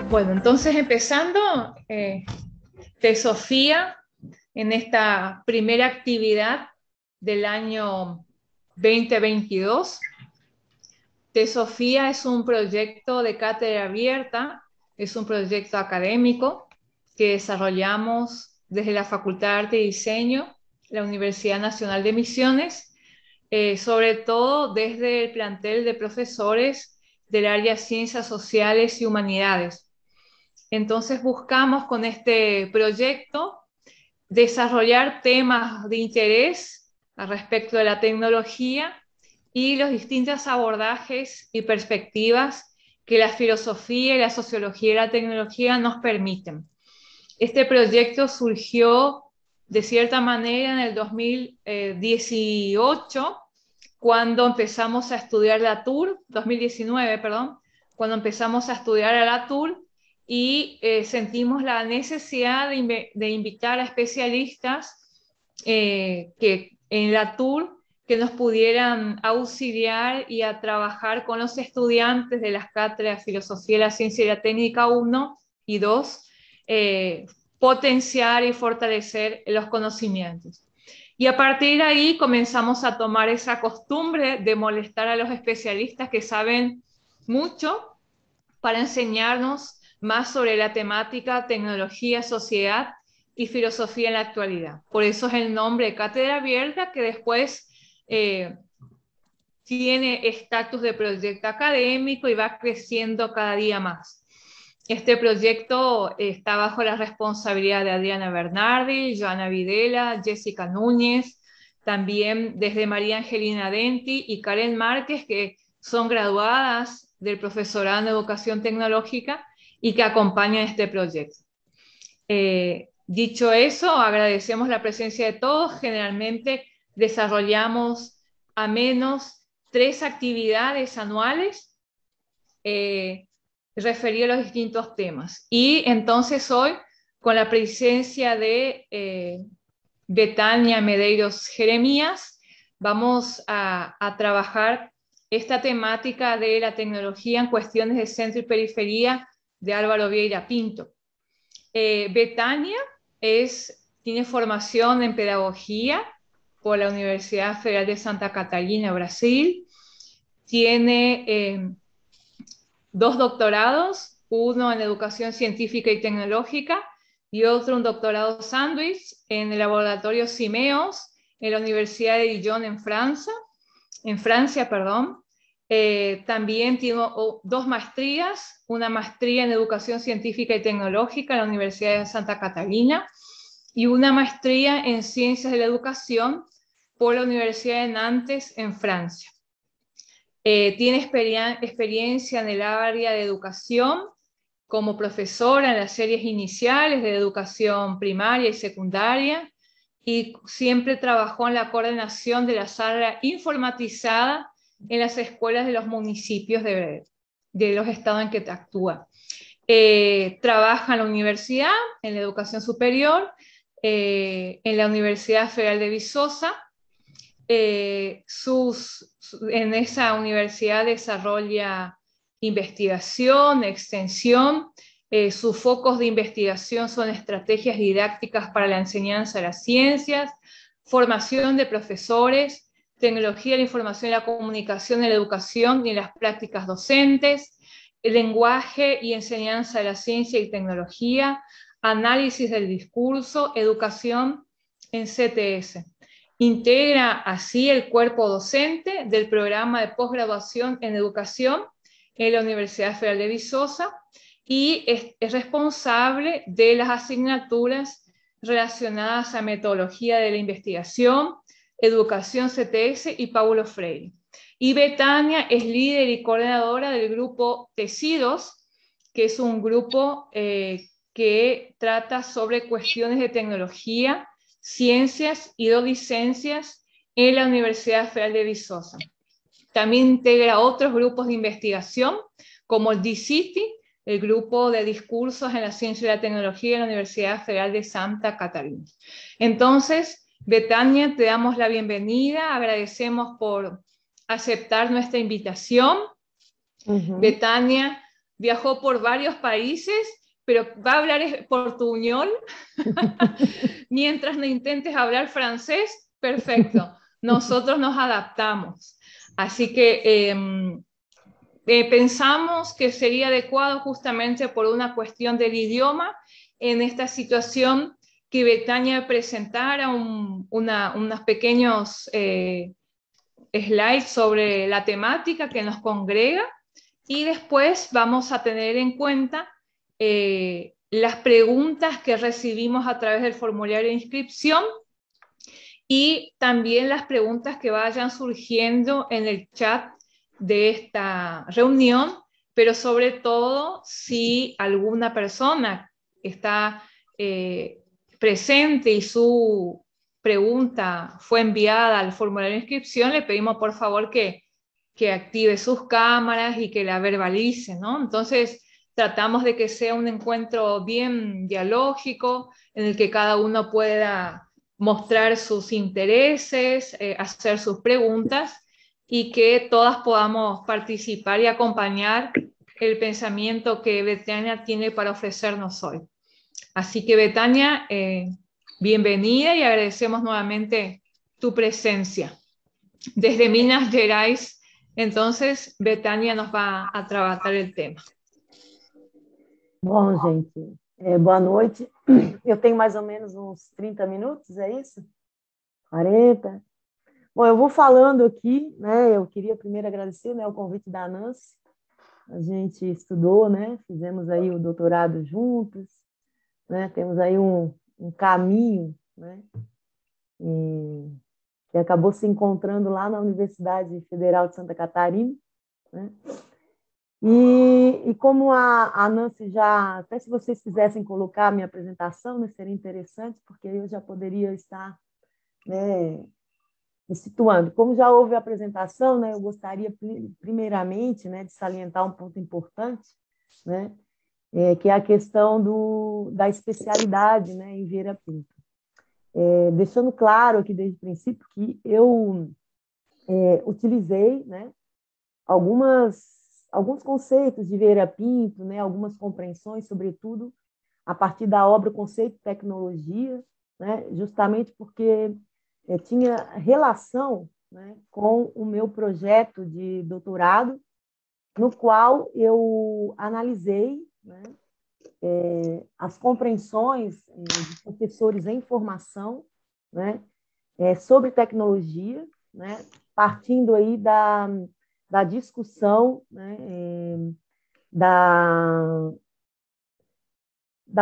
Bueno, entonces empezando, Sofía, en esta primera actividad del año 2022. Sofía es un proyecto de cátedra abierta, es un proyecto académico que desarrollamos desde la Facultad de Arte y Diseño, la Universidad Nacional de Misiones, sobre todo desde el plantel de profesores del área de Ciencias Sociales y Humanidades. Entonces buscamos con este proyecto desarrollar temas de interés al respecto de la tecnología y los distintos abordajes y perspectivas que la filosofía y la sociología de la tecnología nos permiten. Este proyecto surgió de cierta manera en el 2018, cuando empezamos a estudiar la TUR, 2019, perdón, cuando empezamos a estudiar a la TUR y sentimos la necesidad de invitar a especialistas que en la TUR que nos pudieran auxiliar y a trabajar con los estudiantes de las cátedras de Filosofía, la Ciencia y la Técnica 1 y 2, potenciar y fortalecer los conocimientos. Y a partir de ahí comenzamos a tomar esa costumbre de molestar a los especialistas que saben mucho para enseñarnos más sobre la temática tecnología, sociedad y filosofía en la actualidad. Por eso es el nombre de Cátedra Abierta, que después tiene estatus de proyecto académico y va creciendo cada día más. Este proyecto está bajo la responsabilidad de Adriana Bernardi, Joana Videla, Jessica Núñez, también desde María Angelina Denti y Karen Márquez, que son graduadas del profesorado en Educación Tecnológica y que acompañan este proyecto. Dicho eso, agradecemos la presencia de todos. Generalmente desarrollamos a menos 3 actividades anuales referidas a los distintos temas. Y entonces hoy, con la presencia de Betania Medeiros Jeremías, vamos a trabajar esta temática de la tecnología en cuestiones de centro y periferia de Álvaro Vieira Pinto. Betania tiene formación en pedagogía por la Universidad Federal de Santa Catarina, Brasil. Tiene 2 doctorados, uno en educación científica y tecnológica y otro un doctorado sándwich en el laboratorio Simeos en la Universidad de Dijon en Francia. También tiene 2 maestrías, una maestría en educación científica y tecnológica en la Universidad de Santa Catarina y una maestría en ciencias de la educación por la Universidad de Nantes en Francia. Tiene experiencia en el área de educación como profesora en las series iniciales de educación primaria y secundaria y siempre trabajó en la coordinación de la sala informatizada en las escuelas de los municipios de los estados en que actúa. Trabaja en la universidad, en la educación superior, en la Universidad Federal de Viçosa. En esa universidad desarrolla investigación, extensión. Sus focos de investigación son estrategias didácticas para la enseñanza de las ciencias, formación de profesores, tecnología de la información y la comunicación en la educación y en las prácticas docentes, el lenguaje y enseñanza de la ciencia y tecnología, análisis del discurso, educación en CTS. Integra así el cuerpo docente del programa de posgraduación en educación en la Universidad Federal de Viçosa y es responsable de las asignaturas relacionadas a metodología de la investigación, educación CTS y Paulo Freire. Y Betania es líder y coordinadora del grupo Tecidos, que es un grupo que trata sobre cuestiones de tecnología, ciencias y docencias en la Universidad Federal de Viçosa. También integra otros grupos de investigación, como el DCITI, el grupo de discursos en la ciencia y la tecnología de la Universidad Federal de Santa Catarina. Entonces, Betania, te damos la bienvenida, agradecemos por aceptar nuestra invitación. Betania viajó por varios países, pero va a hablar portuñol. Mientras no intentes hablar francés, perfecto. Nosotros nos adaptamos. Así que pensamos que sería adecuado justamente por una cuestión del idioma en esta situación que Betania presentara unos pequeños slides sobre la temática que nos congrega y después vamos a tener en cuenta las preguntas que recibimos a través del formulario de inscripción y también las preguntas que vayan surgiendo en el chat de esta reunión, pero sobre todo si alguna persona está presente y su pregunta fue enviada al formulario de inscripción, le pedimos por favor que active sus cámaras y que la verbalice, ¿no? Entonces, tratamos de que sea un encuentro bien dialógico, en el que cada uno pueda mostrar sus intereses, hacer sus preguntas y que todas podamos participar y acompañar el pensamiento que Betania tiene para ofrecernos hoy. Así que Betania, bienvenida y agradecemos nuevamente tu presencia. Desde Minas Gerais, entonces, Betania nos va a tratar el tema. Bom, gente, boa noite. Eu tenho mais ou menos uns 30 minutos, é isso? 40? Bom, eu vou falando aqui, né? Eu queria primeiro agradecer, né, o convite da Nancy. A gente estudou, né? Fizemos aí o doutorado juntos, né? Temos aí um caminho, né? Que acabou se encontrando lá na Universidade Federal de Santa Catarina, né? E como a Nancy já, até se vocês quisessem colocar a minha apresentação, né, seria interessante, porque eu já poderia estar, né, me situando. Como já houve a apresentação, né, eu gostaria primeiramente, né, de salientar um ponto importante, né, que é a questão da especialidade, né, em Vieira Pinto. Deixando claro aqui desde o princípio que eu utilizei, né, alguns conceitos de Vieira Pinto, né, algumas compreensões, sobretudo a partir da obra Conceito e Tecnologia, né, justamente porque tinha relação, né, com o meu projeto de doutorado, no qual eu analisei, né, as compreensões de professores em formação, né, sobre tecnologia, né, partindo aí da discussão, né, da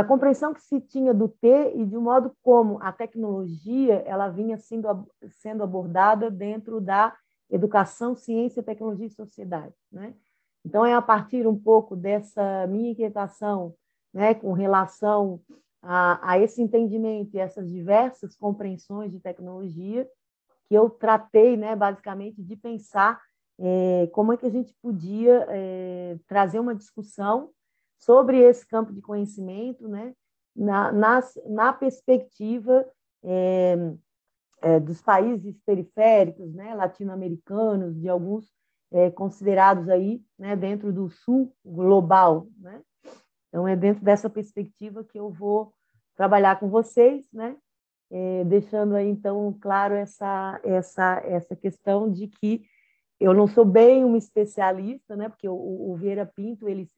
compreensão que se tinha do T e de um modo como a tecnologia ela vinha sendo abordada dentro da educação, ciência, tecnologia e sociedade, né? Então, é a partir um pouco dessa minha inquietação, né, com relação a esse entendimento e essas diversas compreensões de tecnologia que eu tratei, né, basicamente, de pensar como é que a gente podia trazer uma discussão sobre esse campo de conhecimento, né, na perspectiva dos países periféricos, né, latino-americanos, de alguns considerados aí, né, dentro do sul global, né? Então, é dentro dessa perspectiva que eu vou trabalhar com vocês, né? Deixando aí, então, claro, essa questão de que eu não sou bem uma especialista, né? Porque o Vieira Pinto, ele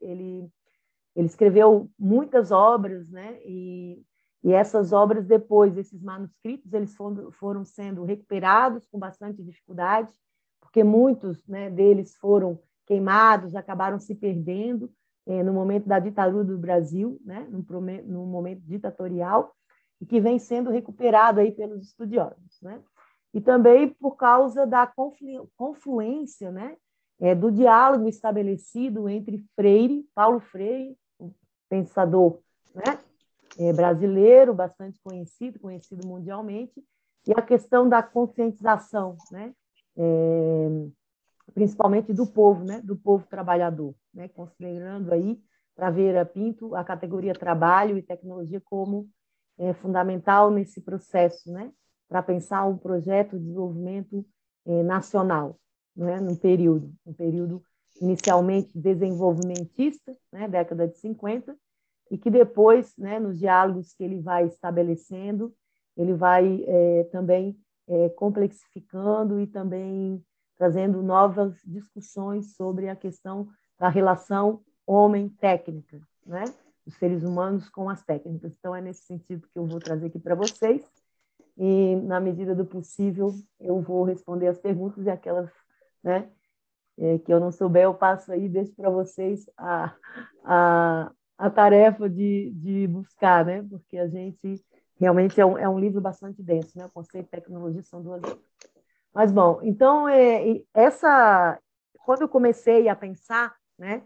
escreveu muitas obras, né? E essas obras, depois, esses manuscritos, eles foram sendo recuperados com bastante dificuldade, porque muitos, né, deles foram queimados, acabaram se perdendo no momento da ditadura do Brasil, né? No momento ditatorial, e que vem sendo recuperado aí pelos estudiosos, né? E também por causa da confluência, né, do diálogo estabelecido entre Paulo Freire, um pensador, né, brasileiro, bastante conhecido mundialmente, e a questão da conscientização, né, principalmente do povo, né, do povo trabalhador, né, considerando aí, para Vieira Pinto, a categoria trabalho e tecnologia como fundamental nesse processo, né, para pensar um projeto de desenvolvimento nacional, né, num período inicialmente desenvolvimentista, né, década de 50, e que depois, né, nos diálogos que ele vai estabelecendo, ele vai também complexificando e também trazendo novas discussões sobre a questão da relação homem-técnica, né, os seres humanos com as técnicas. Então, é nesse sentido que eu vou trazer aqui para vocês, e, na medida do possível, eu vou responder as perguntas e aquelas, né, que eu não souber, eu passo aí, deixo para vocês a tarefa de buscar, né? Porque a gente realmente é um livro bastante denso, né? O conceito e tecnologia são duas. Mas, bom, então, quando eu comecei a pensar, né,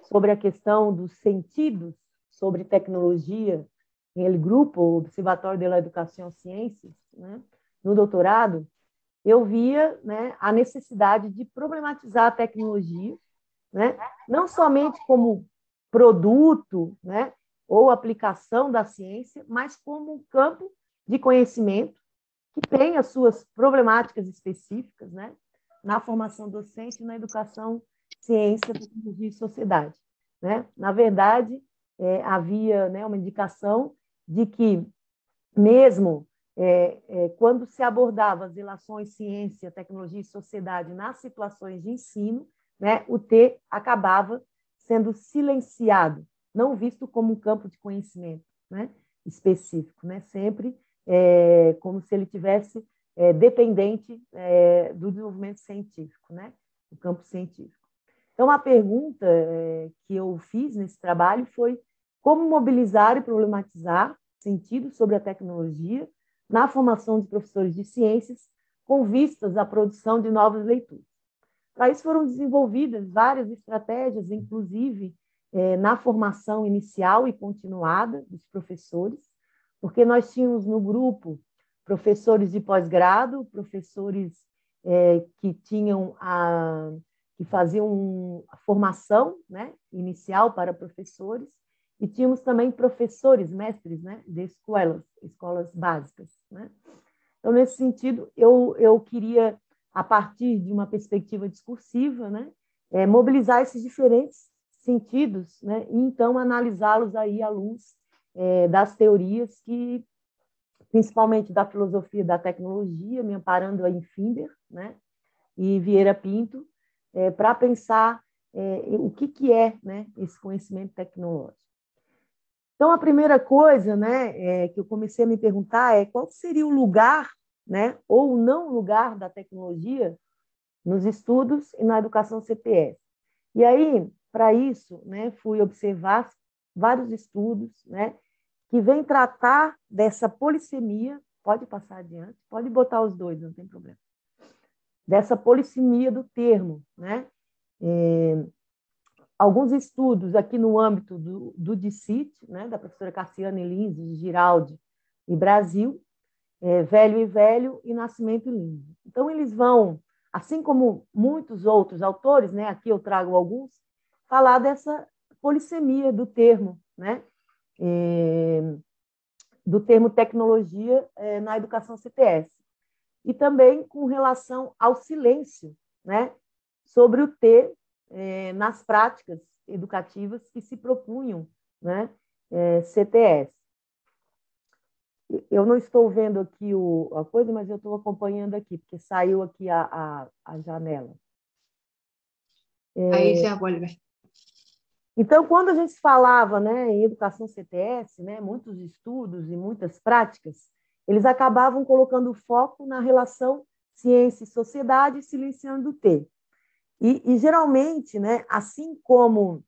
sobre a questão dos sentidos sobre tecnologia, em El Grupo, o Observatório de la Educação Ciências, né, no doutorado, eu via, né, a necessidade de problematizar a tecnologia, né, não somente como produto, né, ou aplicação da ciência, mas como um campo de conhecimento que tem as suas problemáticas específicas, né, na formação docente e na educação, ciência, tecnologia e sociedade. Né? Na verdade, havia, né, uma indicação de que, mesmo quando se abordava as relações ciência, tecnologia e sociedade nas situações de ensino, né, o T acabava sendo silenciado, não visto como um campo de conhecimento, né, específico, né, sempre como se ele tivesse dependente do desenvolvimento científico, né, do campo científico. Então, a pergunta que eu fiz nesse trabalho foi como mobilizar e problematizar sentido sobre a tecnologia na formação de professores de ciências com vistas à produção de novas leituras. Para isso foram desenvolvidas várias estratégias, inclusive na formação inicial e continuada dos professores, porque nós tínhamos no grupo professores de pós-grado, professores que tinham que faziam a formação, né, inicial para professores, e tínhamos também professores, mestres, né, de escolas básicas. Né? Então, nesse sentido, eu queria, a partir de uma perspectiva discursiva, né, mobilizar esses diferentes sentidos, né, e então analisá-los aí à luz das teorias que, principalmente da filosofia da tecnologia, me amparando aí em Finder, né, e Vieira Pinto, para pensar o que é, né, esse conhecimento tecnológico. Então, a primeira coisa, né, que eu comecei a me perguntar é qual seria o lugar, né, ou o não lugar da tecnologia nos estudos e na educação CTS. E aí, para isso, né, fui observar vários estudos, né, que vêm tratar dessa polissemia, pode passar adiante, pode botar os dois, não tem problema, dessa polissemia do termo, né? Alguns estudos aqui no âmbito do DICIT, né, da professora Cassiane Lins, de Giraldi e Brasil, Velho e Velho e Nascimento e Lins. Então, eles vão, assim como muitos outros autores, né, aqui eu trago alguns, falar dessa polissemia do termo, né, do termo tecnologia na educação CTS. E também com relação ao silêncio, né, sobre o T nas práticas educativas que se propunham, né, CTS. Eu não estou vendo aqui a coisa, mas eu estou acompanhando aqui, porque saiu aqui a janela. Aí já vuelve. Então, quando a gente falava, né, em educação CTS, né, muitos estudos e muitas práticas, eles acabavam colocando foco na relação ciência e sociedade, silenciando o T. E geralmente, né, assim como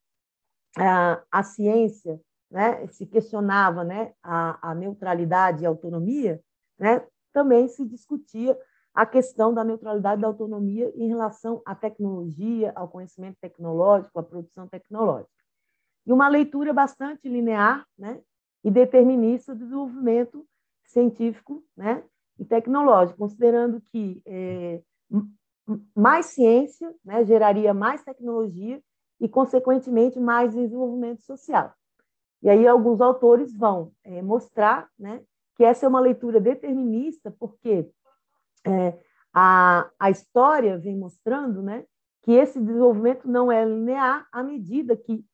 a ciência, né, se questionava, né, a neutralidade e a autonomia, né, também se discutia a questão da neutralidade e da autonomia em relação à tecnologia, ao conhecimento tecnológico, à produção tecnológica. E uma leitura bastante linear, né, e determinista do desenvolvimento científico, né, e tecnológico, considerando que mais ciência, né, geraria mais tecnologia e, consequentemente, mais desenvolvimento social. E aí alguns autores vão mostrar, né, que essa é uma leitura determinista, porque a história vem mostrando, né, que esse desenvolvimento não é linear à medida que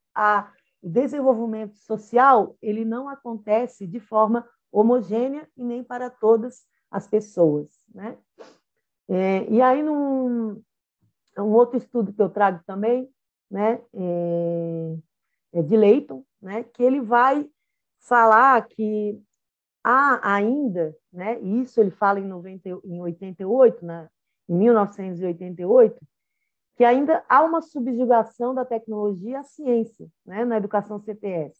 o desenvolvimento social ele não acontece de forma homogênea e nem para todas as pessoas, né? E aí, um outro estudo que eu trago também, né, de Leighton, né, que ele vai falar que há ainda, né, isso ele fala em 88, né, em 1988, que ainda há uma subjugação da tecnologia à ciência, né, na educação CTS.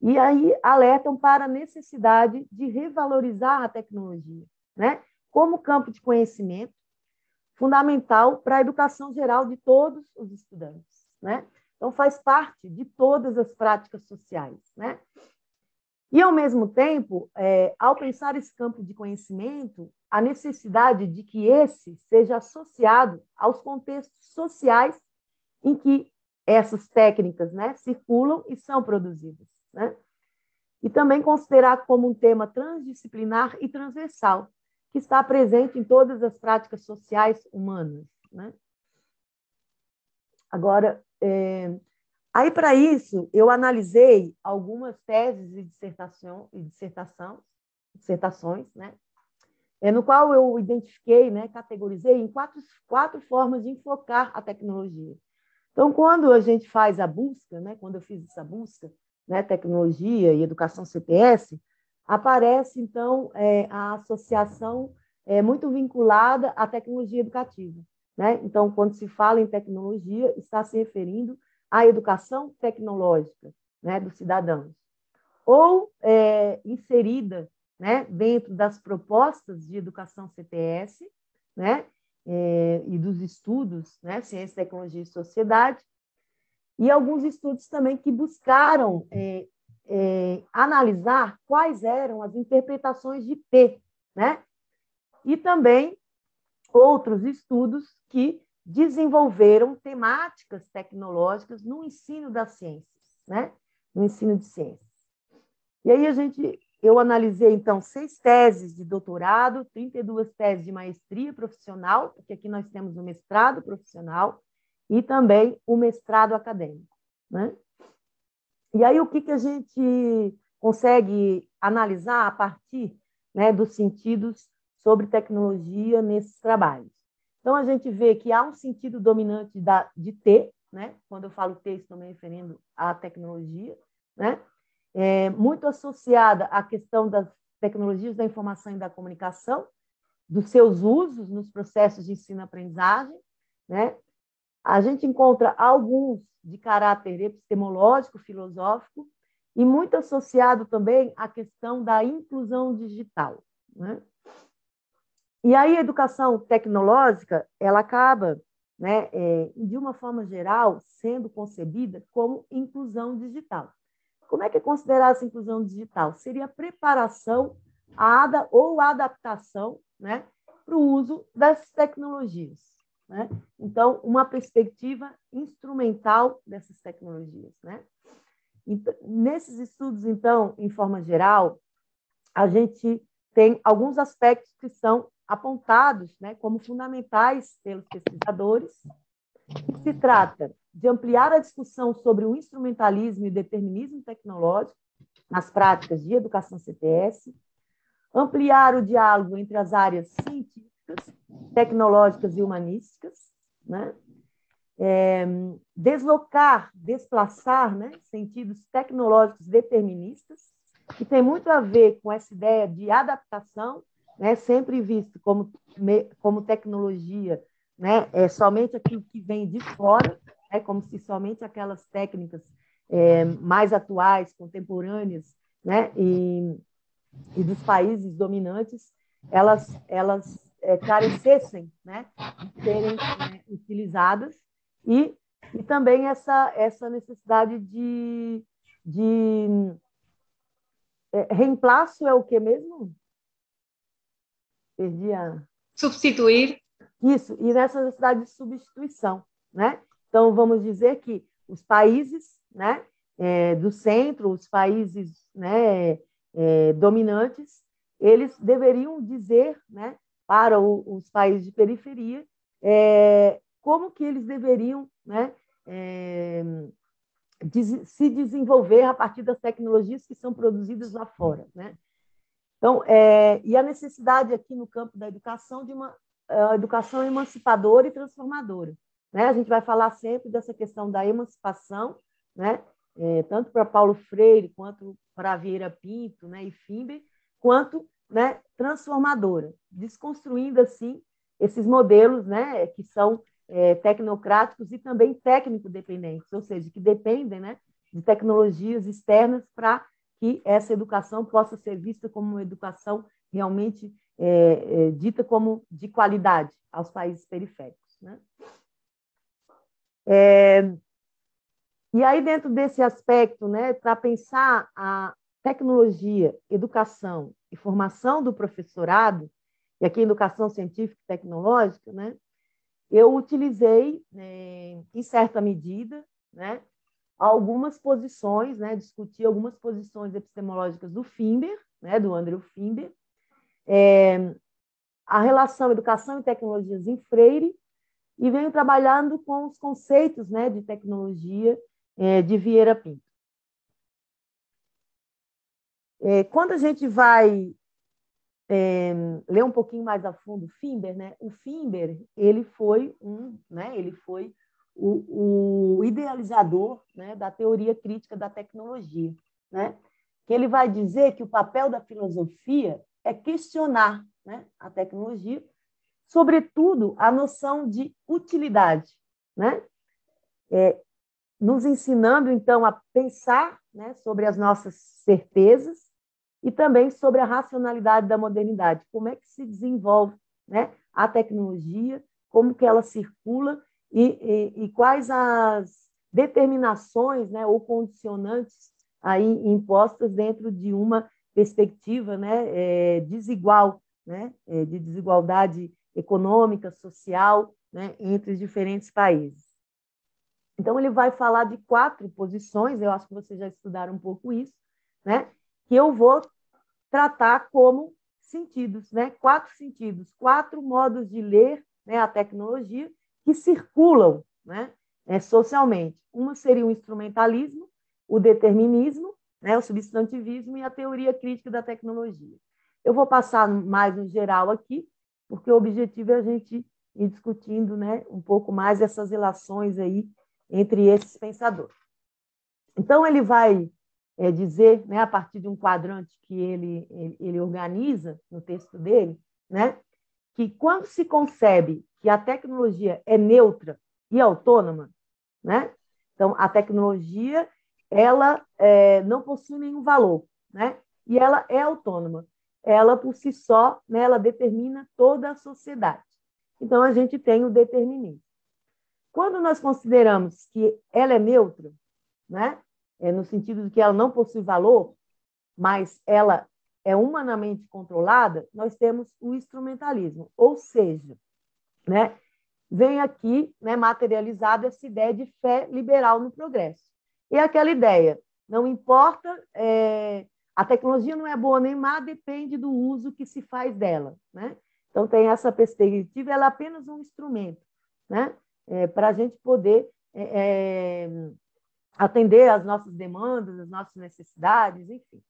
E aí alertam para a necessidade de revalorizar a tecnologia, né, como campo de conhecimento fundamental para a educação geral de todos os estudantes, né? Então faz parte de todas as práticas sociais, né? E ao mesmo tempo, ao pensar esse campo de conhecimento, a necessidade de que esse seja associado aos contextos sociais em que essas técnicas, né, circulam e são produzidas, né? E também considerar como um tema transdisciplinar e transversal, que está presente em todas as práticas sociais humanas, né? Agora, aí para isso eu analisei algumas teses e dissertações, né? No qual eu identifiquei, né, categorizei em quatro formas de enfocar a tecnologia. Então, quando a gente faz a busca, né, quando eu fiz essa busca, né, tecnologia e educação CTS, aparece, então, a associação muito vinculada à tecnologia educativa, né? Então, quando se fala em tecnologia, está se referindo à educação tecnológica, né, dos cidadãos. Ou inserida, né, dentro das propostas de educação CTS, né, e dos estudos, né, ciência, tecnologia e sociedade, e alguns estudos também que buscaram analisar quais eram as interpretações de P, né? E também outros estudos que desenvolveram temáticas tecnológicas no ensino das ciências, né? No ensino de ciências. E aí eu analisei, então, 6 teses de doutorado, 32 teses de maestria profissional, porque aqui nós temos o mestrado profissional e também o mestrado acadêmico, né? E aí o que a gente consegue analisar a partir, né, dos sentidos sobre tecnologia nesses trabalhos? Então, a gente vê que há um sentido dominante de T, né? Quando eu falo T, estou me referindo à tecnologia, né? Muito associada à questão das tecnologias da informação e da comunicação, dos seus usos nos processos de ensino-aprendizagem, né? A gente encontra alguns de caráter epistemológico, filosófico, e muito associado também à questão da inclusão digital, né? E aí a educação tecnológica, ela acaba, né, de uma forma geral, sendo concebida como inclusão digital. Como é que é considerar essa inclusão digital? Seria a preparação ou adaptação, né, para o uso das tecnologias, né? Então, uma perspectiva instrumental dessas tecnologias, né? Então, nesses estudos, então, em forma geral, a gente tem alguns aspectos que são apontados, né, como fundamentais pelos pesquisadores. Se trata de ampliar a discussão sobre o instrumentalismo e determinismo tecnológico nas práticas de educação CTS, ampliar o diálogo entre as áreas científicas, tecnológicas e humanísticas, né? Desplaçar, né, sentidos tecnológicos deterministas, que tem muito a ver com essa ideia de adaptação, né, sempre visto como tecnologia, né, somente aquilo que vem de fora, né, como se somente aquelas técnicas mais atuais, contemporâneas, né, e dos países dominantes, elas carecessem, né, de serem utilizadas, e também essa necessidade de reemplaço é o que mesmo? Perdi a... Substituir. Isso, e nessa necessidade de substituição, né? Então, vamos dizer que os países, né, do centro, os países, né, dominantes, eles deveriam dizer, né, para os países de periferia como que eles deveriam, né, se desenvolver a partir das tecnologias que são produzidas lá fora, né? Então, e a necessidade aqui no campo da educação de uma educação emancipadora e transformadora, né? A gente vai falar sempre dessa questão da emancipação, né? Tanto para Paulo Freire quanto para Vieira Pinto, né, e Finber, quanto, né, transformadora, desconstruindo assim esses modelos, né, que são tecnocráticos e também técnico-dependentes, ou seja, que dependem, né, de tecnologias externas para que essa educação possa ser vista como uma educação realmente dita como de qualidade aos países periféricos, né? E aí, dentro desse aspecto, né, para pensar a tecnologia, educação e formação do professorado, e aqui educação científica e tecnológica, né, eu utilizei, em certa medida, né, algumas posições, né, discuti algumas posições epistemológicas do Finber, né, do Andrew Finber, a relação educação e tecnologias em Freire, e venho trabalhando com os conceitos, né, de tecnologia de Vieira Pinto. Quando a gente vai ler um pouquinho mais a fundo o Finber, né, o Finber ele foi o idealizador, né, da teoria crítica da tecnologia, né, que ele vai dizer que o papel da filosofia é questionar, né, a tecnologia, sobretudo a noção de utilidade, né, nos ensinando, então, a pensar, né, sobre as nossas certezas e também sobre a racionalidade da modernidade, como é que se desenvolve, né, a tecnologia, como que ela circula e quais as determinações, né, ou condicionantes aí impostas dentro de uma perspectiva, né, desigual, né, de desigualdade econômica, social, né, entre os diferentes países. Então, ele vai falar de 4 posições, eu acho que vocês já estudaram um pouco isso, né, que eu vou tratar como sentidos, né, 4 sentidos, 4 modos de ler, né, a tecnologia que circulam, né, socialmente. Uma seria o instrumentalismo, o determinismo, né, o substantivismo e a teoria crítica da tecnologia. Eu vou passar mais no geral aqui, porque o objetivo é a gente ir discutindo, né, um pouco mais essas relações aí entre esses pensadores. Então, ele vai dizer, né, a partir de um quadrante que ele organiza no texto dele, né, que quando se concebe que a tecnologia é neutra e autônoma, né, então a tecnologia ela não possui nenhum valor, né, e ela é autônoma, ela por si só, né, ela determina toda a sociedade. Então a gente tem o determinismo. Quando nós consideramos que ela é neutra, né, no sentido de que ela não possui valor, mas ela é humanamente controlada, nós temos o instrumentalismo, ou seja, né, vem aqui, né, materializada essa ideia de fé liberal no progresso. E aquela ideia, não importa, a tecnologia não é boa nem má, depende do uso que se faz dela, né? Então tem essa perspectiva, ela é apenas um instrumento, né, para a gente poder atender às nossas demandas, às nossas necessidades, enfim.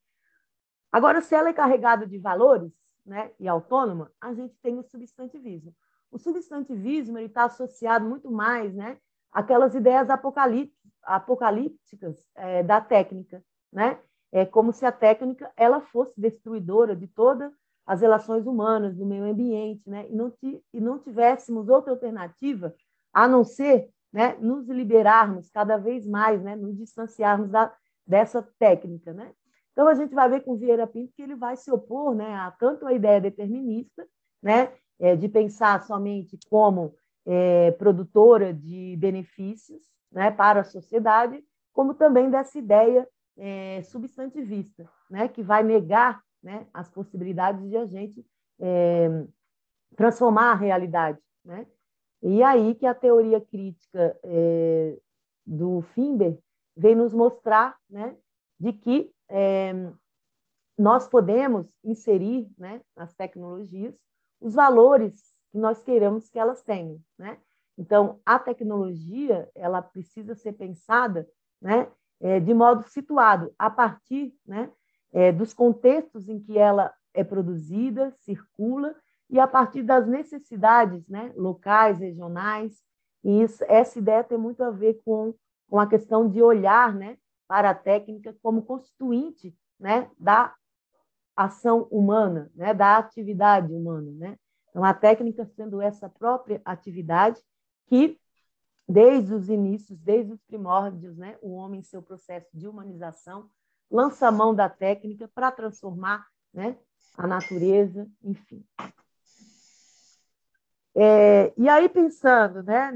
Agora, se ela é carregada de valores, né, e autônoma, a gente tem o substantivismo. O substantivismo está associado muito mais, né, àquelas ideias apocalípticas da técnica, né? É como se a técnica ela fosse destruidora de todas as relações humanas, do meio ambiente, né? E não tivéssemos outra alternativa a não ser, né, nos liberarmos cada vez mais, né, nos distanciarmos dessa técnica, né? Então, a gente vai ver com Vieira Pinto que ele vai se opor, né, a tanto a ideia determinista, né, de pensar somente como produtora de benefícios, né, para a sociedade, como também dessa ideia substantivista, né, que vai negar, né, as possibilidades de a gente transformar a realidade, né? E aí que a teoria crítica do Finber vem nos mostrar, né, de que nós podemos inserir, né, nas tecnologias os valores que nós queremos que elas tenham, né? Então, a tecnologia, ela precisa ser pensada, né, de modo situado, a partir, né, dos contextos em que ela é produzida, circula, e a partir das necessidades, né, locais, regionais. E essa ideia tem muito a ver com a questão de olhar, né, para a técnica como constituinte, né, da ação humana, né, da atividade humana, né? Então, a técnica sendo essa própria atividade que, desde os inícios, desde os primórdios, né, o homem, em seu processo de humanização, lança a mão da técnica para transformar, né, a natureza, enfim. E aí, pensando, né,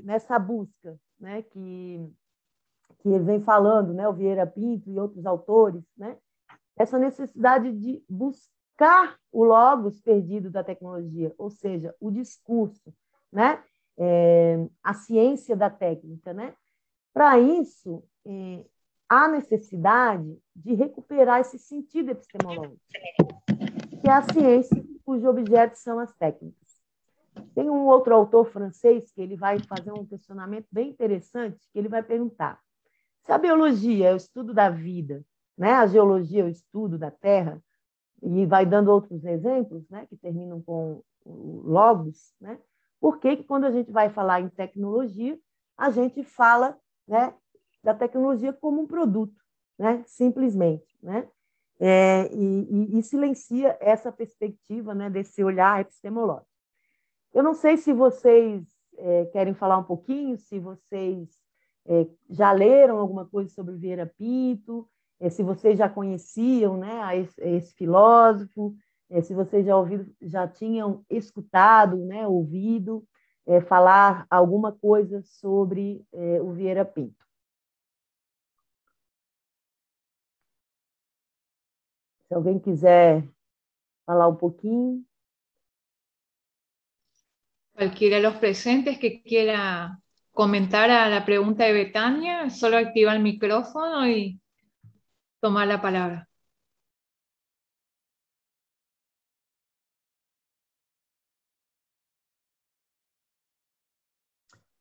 nessa busca, né, que ele vem falando, né, o Vieira Pinto e outros autores, né, essa necessidade de buscar o logos perdido da tecnologia, ou seja, o discurso, né? A ciência da técnica. Né? Para isso, há necessidade de recuperar esse sentido epistemológico, que é a ciência cujos objetos são as técnicas. Tem um outro autor francês que ele vai fazer um questionamento bem interessante, que ele vai perguntar: se a biologia é o estudo da vida, né? A geologia é o estudo da Terra, e vai dando outros exemplos, né? Que terminam com o logos, né? Por que quando a gente vai falar em tecnologia, a gente fala, né, da tecnologia como um produto, né? Simplesmente, né? E silencia essa perspectiva, né, desse olhar epistemológico. Eu não sei se vocês querem falar um pouquinho, se vocês já leram alguma coisa sobre Vieira Pinto, se vocês já conheciam, né, esse filósofo, se vocês já tinham escutado, né, ouvido falar alguma coisa sobre o Vieira Pinto. Se alguém quiser falar um pouquinho. Cualquiera de los presentes que quiera comentar a la pregunta de Betania, solo activa el micrófono y tomar la palabra.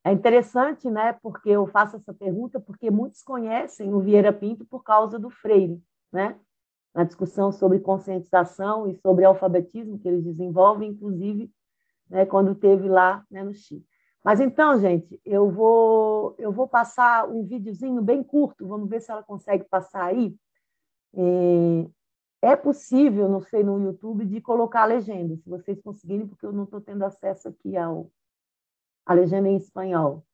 É interessante, né, porque eu faço essa pergunta, porque muitos conhecem o Vieira Pinto por causa do Freire, né? Na discussão sobre conscientização e sobre alfabetismo que eles desenvolvem, inclusive, né, quando teve lá, né, no Chile. Mas então, gente, eu vou passar um videozinho bem curto, vamos ver se ela consegue passar aí. É possível, não sei, no YouTube, de colocar a legenda, se vocês conseguirem, porque eu não estou tendo acesso aqui à legenda em espanhol.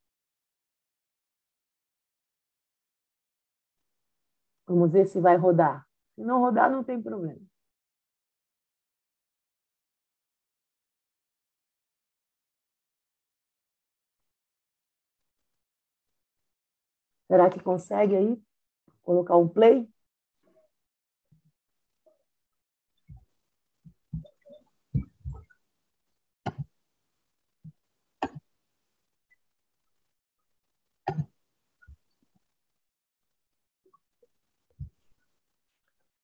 Vamos ver se vai rodar. Se não rodar, não tem problema. Será que consegue aí colocar um play?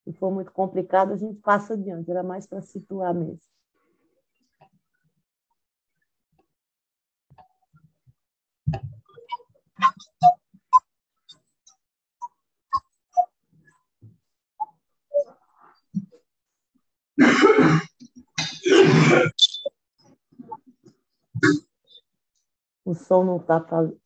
Se for muito complicado, a gente passa adiante. Era mais para situar mesmo. O som não está fazendo.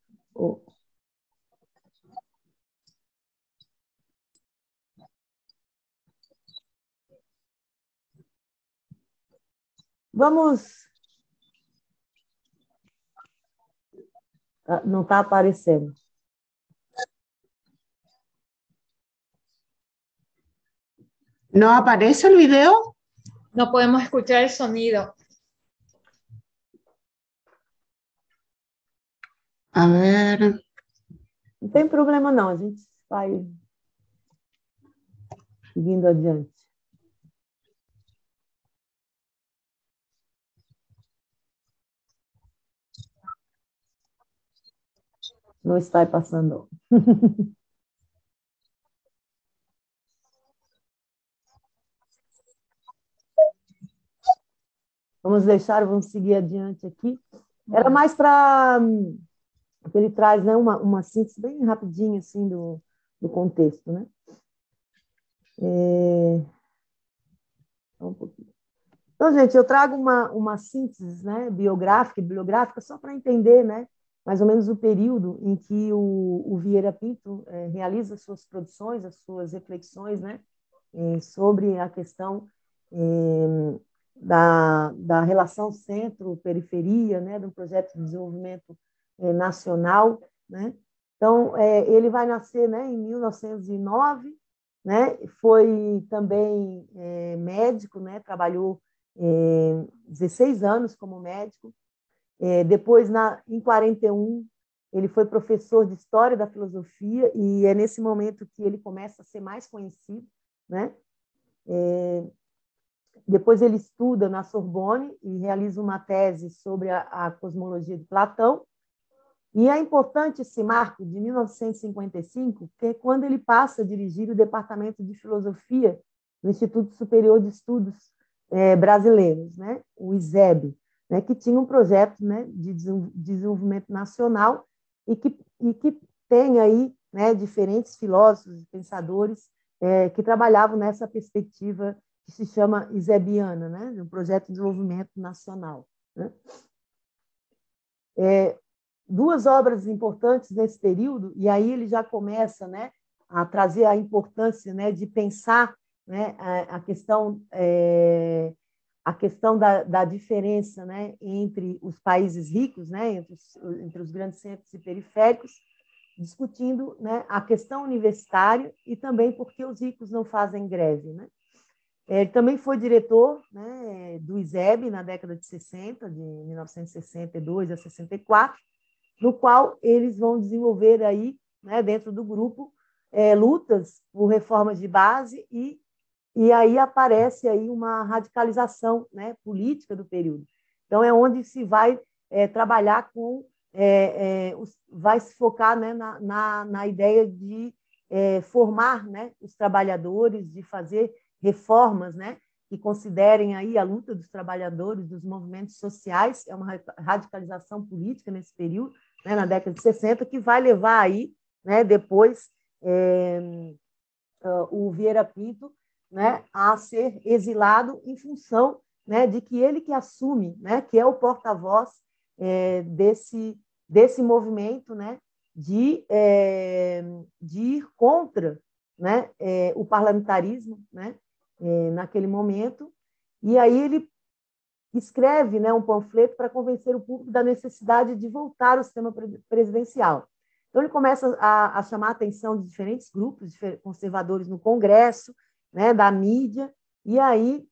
Vamos. Não está aparecendo. ¿No aparece el video? No podemos escuchar el sonido. A ver. Não tem problema, não. A gente vai seguindo adiante. Não está passando. Vamos seguir adiante aqui. Era mais para... Ele traz, né, uma síntese bem rapidinha assim, do contexto. Né? Um pouquinho. Então, gente, eu trago uma síntese, né, biográfica e bibliográfica só para entender, né, mais ou menos o período em que o Vieira Pinto realiza suas produções, as suas reflexões, né, sobre a questão da relação centro-periferia, né, de um projeto de desenvolvimento nacional. Né? Então, ele vai nascer, né, em 1909, né, foi também médico, né, trabalhou 16 anos como médico. Depois, em 41, ele foi professor de História da Filosofia e é nesse momento que ele começa a ser mais conhecido. Né? Depois ele estuda na Sorbonne e realiza uma tese sobre a cosmologia de Platão. E é importante esse marco de 1955, que é quando ele passa a dirigir o Departamento de Filosofia do Instituto Superior de Estudos Brasileiros, né? O ISEB, né? Que tinha um projeto, né, de desenvolvimento nacional e que tem aí, né, diferentes filósofos e pensadores que trabalhavam nessa perspectiva que se chama isebiana, né? Um projeto de desenvolvimento nacional. Né? Duas obras importantes nesse período, e aí ele já começa, né, a trazer a importância, né, de pensar, né, a questão da diferença, né, entre os países ricos, né, entre os grandes centros e periféricos, discutindo, né, a questão universitária e também porque os ricos não fazem greve. Né? Ele também foi diretor, né, do ISEB na década de 60, de 1962 a 64, no qual eles vão desenvolver aí, né, dentro do grupo, lutas por reformas de base e aí aparece aí uma radicalização, né, política do período. Então, é onde se vai trabalhar com, vai se focar, né, na ideia de formar, né, os trabalhadores, de fazer reformas, né, que considerem aí a luta dos trabalhadores, dos movimentos sociais, é uma radicalização política nesse período, né, na década de 60, que vai levar aí, né, depois o Vieira Pinto, né, a ser exilado em função, né, de que ele que assume, né, que é o porta-voz desse movimento, né, de ir contra, né, o parlamentarismo, né, naquele momento, e aí ele escreve, né, um panfleto para convencer o público da necessidade de voltar ao sistema presidencial. Então, ele começa a chamar a atenção de diferentes grupos conservadores no Congresso, né, da mídia, e aí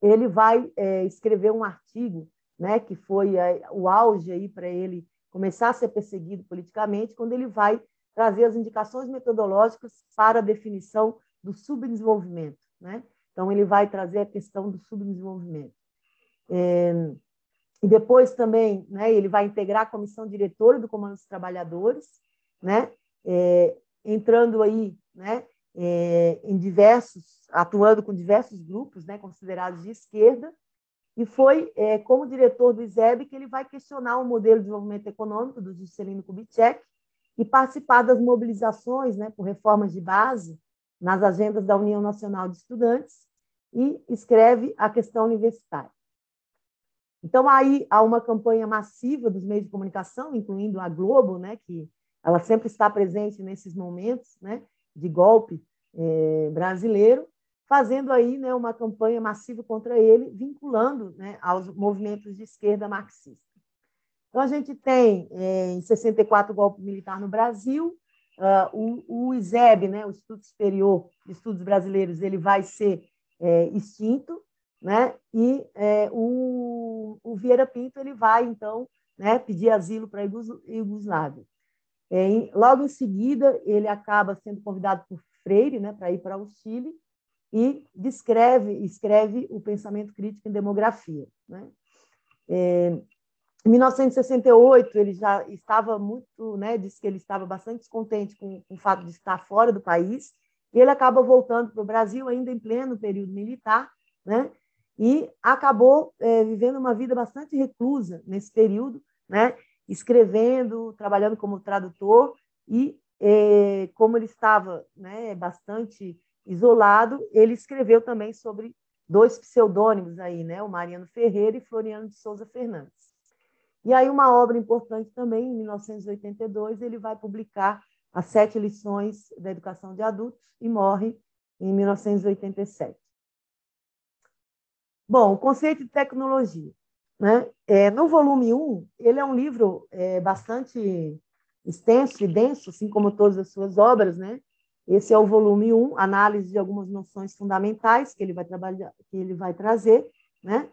ele vai escrever um artigo, né, que foi o auge para ele começar a ser perseguido politicamente, quando ele vai trazer as indicações metodológicas para a definição do subdesenvolvimento. Né? Então, ele vai trazer a questão do subdesenvolvimento. E depois também, né, ele vai integrar a comissão diretora do Comando dos Trabalhadores, né, entrando aí, né, atuando com diversos grupos, né, considerados de esquerda, e foi como diretor do ISEB que ele vai questionar o modelo de desenvolvimento econômico do Juscelino Kubitschek e participar das mobilizações, né, por reformas de base nas agendas da União Nacional de Estudantes e escreve a questão universitária. Então, aí há uma campanha massiva dos meios de comunicação, incluindo a Globo, né, que ela sempre está presente nesses momentos, né, de golpe brasileiro, fazendo aí, né, uma campanha massiva contra ele, vinculando, né, aos movimentos de esquerda marxista. Então, a gente tem, em 64, o golpe militar no Brasil, o ISEB, né, o Instituto Superior de Estudos Brasileiros, ele vai ser extinto, né? E o Vieira Pinto ele vai, então, né, pedir asilo para a Iugoslávia. Logo em seguida, ele acaba sendo convidado por Freire, né, para ir para o Chile e escreve o Pensamento Crítico em Demografia. Né? Em 1968, ele já estava muito, né, disse que ele estava bastante descontente com o fato de estar fora do país, e ele acaba voltando para o Brasil ainda em pleno período militar, né? e acabou vivendo uma vida bastante reclusa nesse período, né? Escrevendo, trabalhando como tradutor, e como ele estava, né, bastante isolado, ele escreveu também sobre dois pseudônimos aí, né? O Mariano Ferreira e Floriano de Souza Fernandes. E aí uma obra importante também, em 1982, ele vai publicar As 7 Lições da Educação de Adultos e morre em 1987. Bom, o conceito de tecnologia, né? No volume 1, ele é um livro bastante extenso e denso, assim como todas as suas obras, né? Esse é o volume 1, análise de algumas noções fundamentais que ele vai trabalhar, que ele vai trazer, né?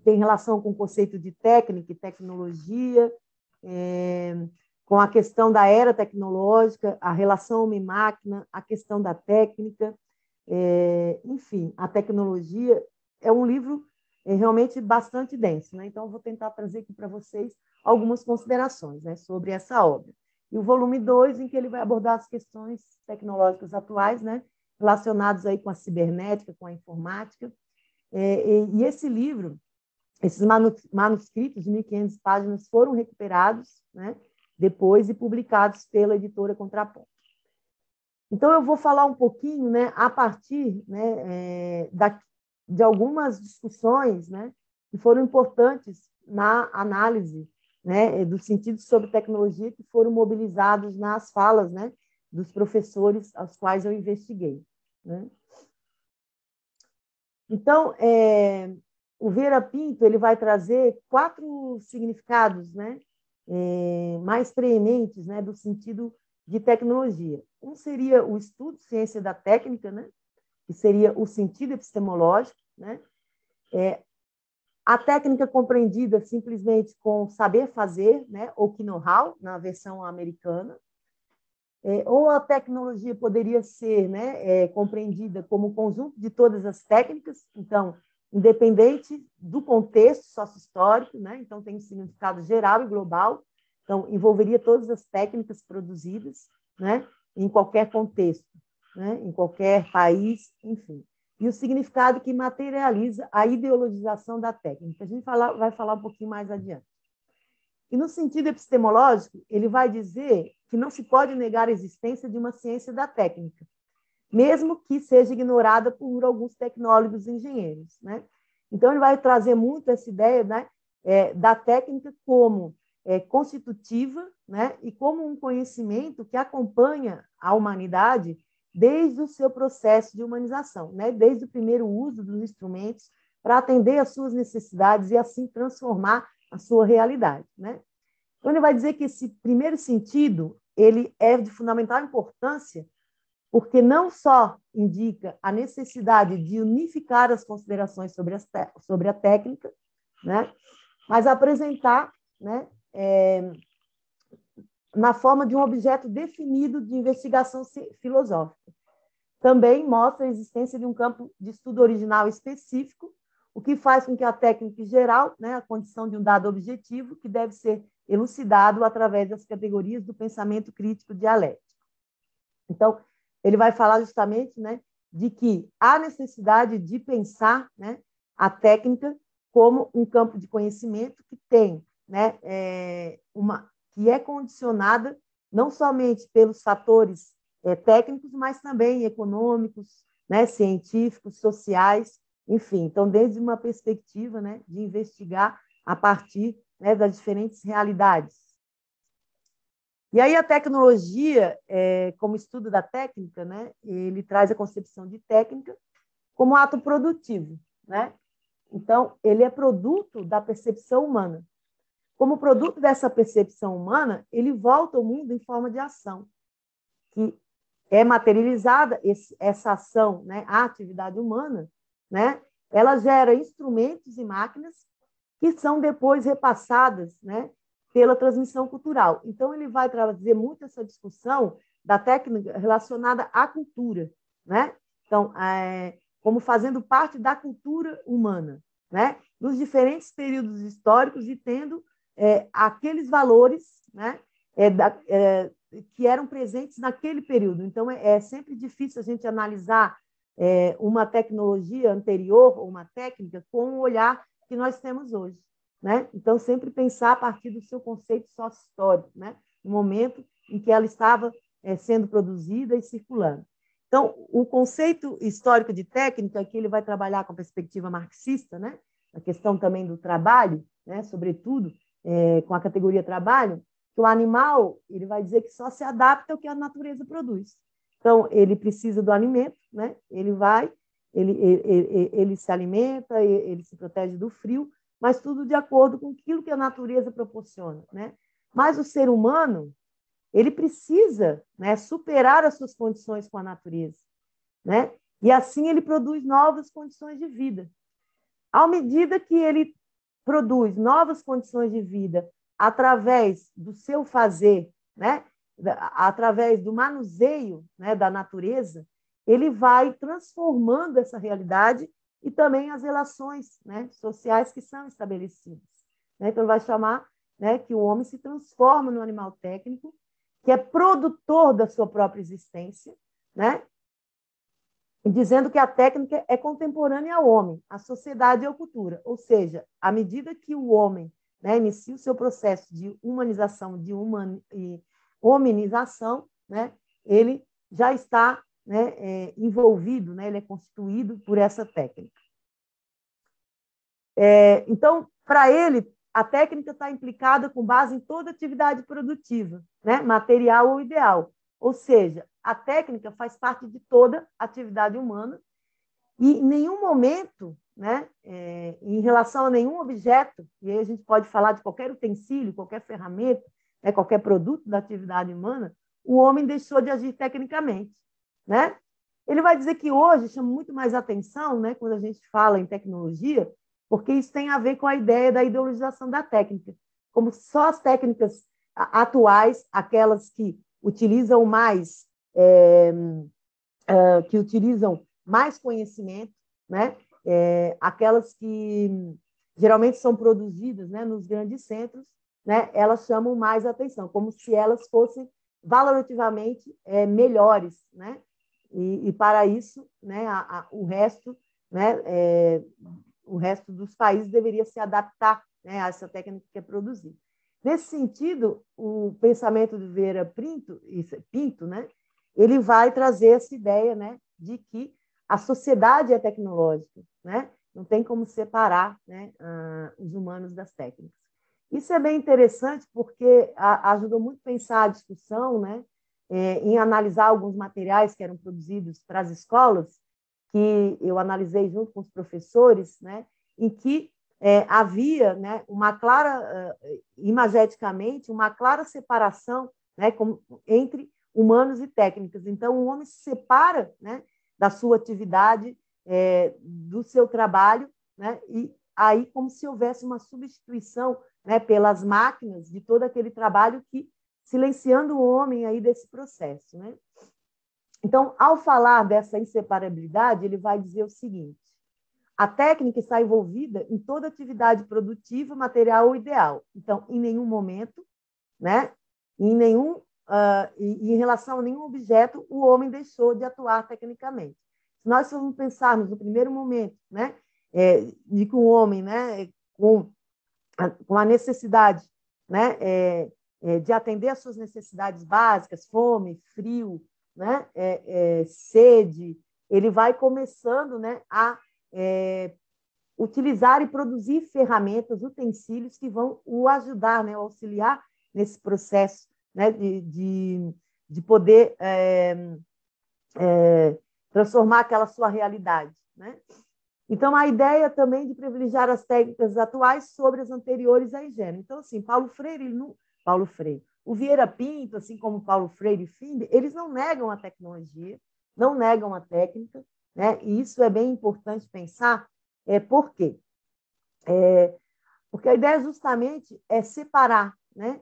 Tem relação com o conceito de técnica e tecnologia, com a questão da era tecnológica, a relação homem-máquina, a questão da técnica, enfim, a tecnologia. É um livro realmente bastante denso, né? Então, eu vou tentar trazer aqui para vocês algumas considerações, né, sobre essa obra. E o volume 2, em que ele vai abordar as questões tecnológicas atuais, né, relacionadas aí com a cibernética, com a informática. E esse livro, esses manuscritos de 1.500 páginas foram recuperados, né, depois e publicados pela editora Contraponto. Então, eu vou falar um pouquinho, né, a partir, né, de algumas discussões, né, que foram importantes na análise, né, dos sentidos sobre tecnologia que foram mobilizados nas falas, né, dos professores aos quais eu investiguei, né? Então, o Vieira Pinto ele vai trazer 4 significados, né, mais preeminentes, né, do sentido de tecnologia. Um seria o estudo, ciência da técnica, né, que seria o sentido epistemológico, né, a técnica compreendida simplesmente com saber fazer, né, ou know-how, na versão americana. Ou a tecnologia poderia ser, né, compreendida como um conjunto de todas as técnicas, então, independente do contexto sócio-histórico, né, então tem um significado geral e global, então envolveria todas as técnicas produzidas, né, em qualquer contexto, né, em qualquer país, enfim. E o significado que materializa a ideologização da técnica. A gente vai falar um pouquinho mais adiante. E no sentido epistemológico, ele vai dizer que não se pode negar a existência de uma ciência da técnica, mesmo que seja ignorada por alguns tecnólogos e engenheiros, né? Então, ele vai trazer muito essa ideia, né, da técnica como constitutiva, né, e como um conhecimento que acompanha a humanidade desde o seu processo de humanização, né, desde o primeiro uso dos instrumentos para atender às suas necessidades e assim transformar a sua realidade, né? Então, ele vai dizer que esse primeiro sentido ele é de fundamental importância porque não só indica a necessidade de unificar as considerações sobre a técnica, né, mas apresentar, né, na forma de um objeto definido de investigação filosófica. Também mostra a existência de um campo de estudo original específico, o que faz com que a técnica em geral, né, a condição de um dado objetivo, que deve ser elucidado através das categorias do pensamento crítico dialético. Então, ele vai falar justamente, né, de que há necessidade de pensar, né, a técnica como um campo de conhecimento que tem, né, que é condicionada não somente pelos fatores técnicos, mas também econômicos, né, científicos, sociais, enfim. Então, desde uma perspectiva, né, de investigar a partir, né, das diferentes realidades. E aí a tecnologia, como estudo da técnica, né, ele traz a concepção de técnica como ato produtivo, né? Então, ele é produto da percepção humana. Como produto dessa percepção humana, ele volta ao mundo em forma de ação, que é materializada, essa ação, né, a atividade humana, né, ela gera instrumentos e máquinas que são depois repassadas, né, pela transmissão cultural. Então, ele vai trazer muito essa discussão da técnica relacionada à cultura, né? Então, como fazendo parte da cultura humana, né? Nos diferentes períodos históricos e tendo aqueles valores, né, que eram presentes naquele período. Então, é sempre difícil a gente analisar uma tecnologia anterior, ou uma técnica, com o olhar que nós temos hoje. Né? Então, sempre pensar a partir do seu conceito sócio-histórico, né? No momento em que ela estava sendo produzida e circulando. Então, o conceito histórico de técnica, que ele vai trabalhar com a perspectiva marxista, né? A questão também do trabalho, né? Sobretudo com a categoria trabalho, que o animal ele vai dizer que só se adapta ao que a natureza produz. Então, ele precisa do alimento, né? Ele se alimenta, ele se protege do frio, mas tudo de acordo com aquilo que a natureza proporciona, né? Mas o ser humano, ele precisa, né, superar as suas condições com a natureza, né? E assim ele produz novas condições de vida. À medida que ele produz novas condições de vida através do seu fazer, né, através do manuseio, né, da natureza, ele vai transformando essa realidade e também as relações, né, sociais que são estabelecidas. Né? Então, ele vai chamar, né, que o homem se transforma no animal técnico, que é produtor da sua própria existência, né? E dizendo que a técnica é contemporânea ao homem, à sociedade e à cultura. Ou seja, à medida que o homem, né, inicia o seu processo de humanização, de hominização, né, ele já está, né, envolvido, né, ele é constituído por essa técnica. Então, para ele, a técnica está implicada com base em toda atividade produtiva, né, material ou ideal. Ou seja, a técnica faz parte de toda atividade humana e em nenhum momento, né, em relação a nenhum objeto, e aí a gente pode falar de qualquer utensílio, qualquer ferramenta, né, qualquer produto da atividade humana, o homem deixou de agir tecnicamente. Né? Ele vai dizer que hoje chama muito mais atenção, né, quando a gente fala em tecnologia, porque isso tem a ver com a ideia da ideologização da técnica, como só as técnicas atuais, aquelas que utilizam mais, que utilizam mais conhecimento, né? Aquelas que geralmente são produzidas, né, nos grandes centros, né, elas chamam mais atenção, como se elas fossem valorativamente melhores, né? E para isso, né, o resto, né, o resto dos países deveria se adaptar, né, a essa técnica que é produzida. Nesse sentido, o pensamento de Vieira Pinto, né, ele vai trazer essa ideia, né, de que a sociedade é tecnológica, né? Não tem como separar, né, os humanos das técnicas. Isso é bem interessante porque ajudou muito a pensar a discussão, né, em analisar alguns materiais que eram produzidos para as escolas, que eu analisei junto com os professores, né, em que havia, né, uma clara, imageticamente, uma clara separação, né, entre humanos e técnicas. Então, o homem se separa, né, da sua atividade, do seu trabalho, né, e aí como se houvesse uma substituição, né, pelas máquinas de todo aquele trabalho que silenciando o homem aí desse processo, né? Então, ao falar dessa inseparabilidade, ele vai dizer o seguinte: a técnica está envolvida em toda atividade produtiva, material ou ideal. Então, em nenhum momento, né, em relação a nenhum objeto, o homem deixou de atuar tecnicamente. Se nós formos pensarmos no primeiro momento, né, de que o homem, né, com a necessidade, né, de atender às suas necessidades básicas, fome, frio, né, sede, ele vai começando, né, a utilizar e produzir ferramentas, utensílios que vão o ajudar, né, o auxiliar nesse processo, né, de poder transformar aquela sua realidade. Né? Então, a ideia também de privilegiar as técnicas atuais sobre as anteriores à higiene. Então, assim, Paulo Freire, o Vieira Pinto, assim como Paulo Freire e Finde, eles não negam a tecnologia, não negam a técnica, né? E isso é bem importante pensar. Por quê? Porque a ideia justamente é separar, né?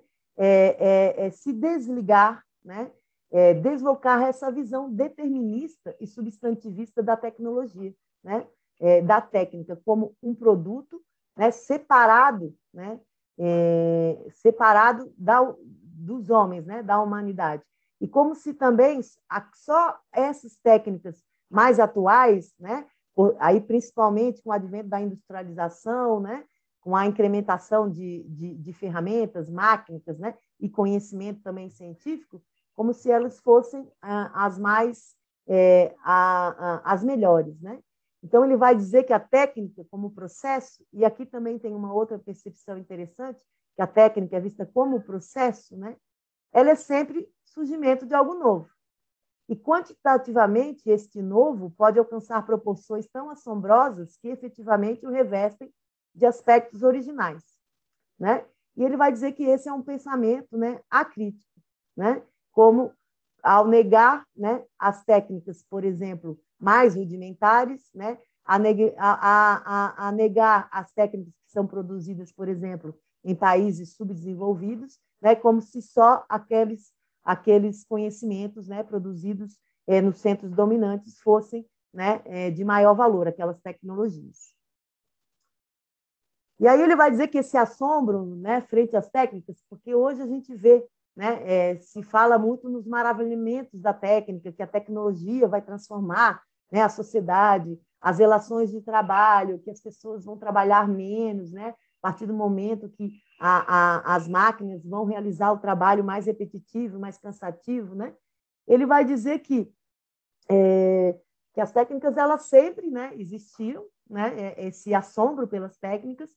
Se desligar, né? Deslocar essa visão determinista e substantivista da tecnologia, né? Da técnica como um produto, né? Separado, né? Separado dos homens, né? Da humanidade. E como se também só essas técnicas mais atuais, né? Aí principalmente com o advento da industrialização, né? Com a incrementação de ferramentas, máquinas, né? E conhecimento também científico, como se elas fossem as mais as melhores, né? Então ele vai dizer que a técnica como processo, e aqui também tem uma outra percepção interessante, que a técnica é vista como processo, né? Ela é sempre surgimento de algo novo. E quantitativamente, este novo pode alcançar proporções tão assombrosas que efetivamente o revestem de aspectos originais, né? E ele vai dizer que esse é um pensamento, né, acrítico, né? Como ao negar, né, as técnicas, por exemplo, mais rudimentares, né? A negar as técnicas que são produzidas, por exemplo, em países subdesenvolvidos, né? Como se só aqueles conhecimentos, né, produzidos nos centros dominantes fossem, né, de maior valor, aquelas tecnologias. E aí ele vai dizer que esse assombro, né, frente às técnicas, porque hoje a gente vê, né, se fala muito nos maravilhamentos da técnica, que a tecnologia vai transformar, né, a sociedade, as relações de trabalho, que as pessoas vão trabalhar menos, né, a partir do momento que as máquinas vão realizar o trabalho mais repetitivo, mais cansativo, né? Ele vai dizer que as técnicas elas sempre, né, existiram, né, esse assombro pelas técnicas,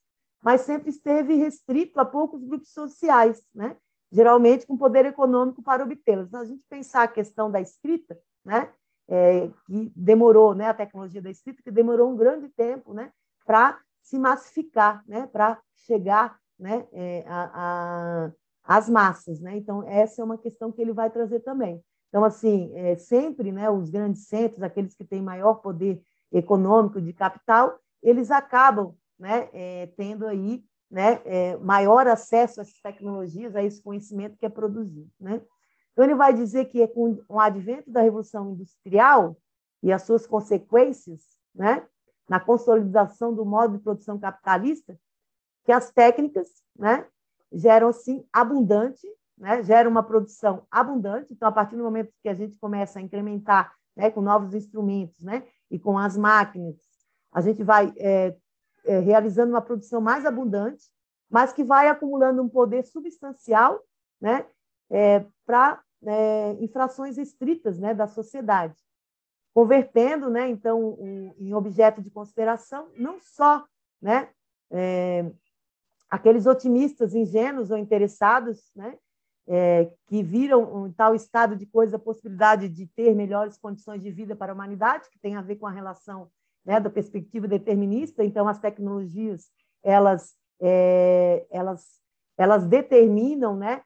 mas sempre esteve restrito a poucos grupos sociais, né? Geralmente com poder econômico para obtê-las. Então, a gente pensar a questão da escrita, né? Que demorou, né? A tecnologia da escrita que demorou um grande tempo, né? Para se massificar, né? Para chegar, né? Às massas, né? Então essa é uma questão que ele vai trazer também. Então assim, sempre, né? Os grandes centros, aqueles que têm maior poder econômico de capital, eles acabam, né, tendo aí, né, maior acesso a essas tecnologias, a esse conhecimento que é produzido, né? Então ele vai dizer que com o advento da Revolução Industrial e as suas consequências, né, na consolidação do modo de produção capitalista, que as técnicas, né, geram assim abundante, né, geram uma produção abundante. Então a partir do momento que a gente começa a incrementar, né, com novos instrumentos, né, e com as máquinas, a gente vai realizando uma produção mais abundante, mas que vai acumulando um poder substancial, né, para infrações estritas, né, da sociedade, convertendo, né, então, em objeto de consideração não só, né, aqueles otimistas ingênuos ou interessados, né, que viram em tal estado de coisa a possibilidade de ter melhores condições de vida para a humanidade, que tem a ver com a relação, né, da perspectiva determinista. Então as tecnologias elas determinam, né,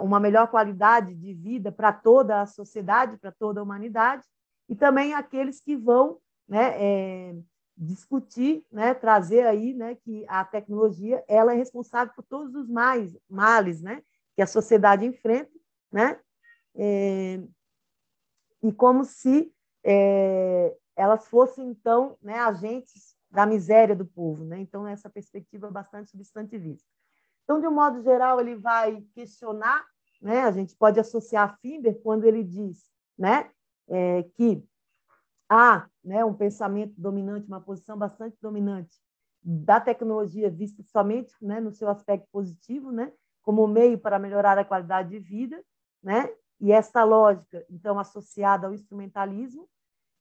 uma melhor qualidade de vida para toda a sociedade, para toda a humanidade, e também aqueles que vão, né, discutir, né, trazer aí, né, que a tecnologia ela é responsável por todos os males, né, que a sociedade enfrenta, né, e como se elas fossem, então, né, agentes da miséria do povo, né? Então, essa perspectiva é bastante substantivista. Então, de um modo geral, ele vai questionar, né? A gente pode associar a Finber quando ele diz, né, que há, né, um pensamento dominante, uma posição bastante dominante da tecnologia vista somente, né, no seu aspecto positivo, né, como meio para melhorar a qualidade de vida, né? E essa lógica, então, associada ao instrumentalismo,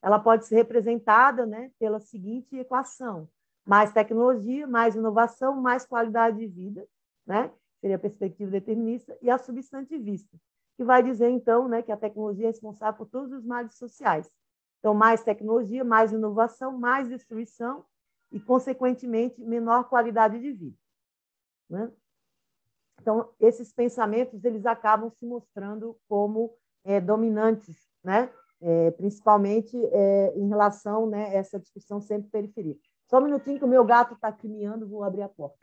ela pode ser representada, né, pela seguinte equação: mais tecnologia, mais inovação, mais qualidade de vida, né? Seria a perspectiva determinista, e a substantivista, que vai dizer, então, né, que a tecnologia é responsável por todos os males sociais. Então, mais tecnologia, mais inovação, mais destruição e, consequentemente, menor qualidade de vida, né? Então, esses pensamentos eles acabam se mostrando como dominantes, né? Principalmente em relação, né, a essa discussão sempre periferia. Só um minutinho que o meu gato está aqui miando, vou abrir a porta.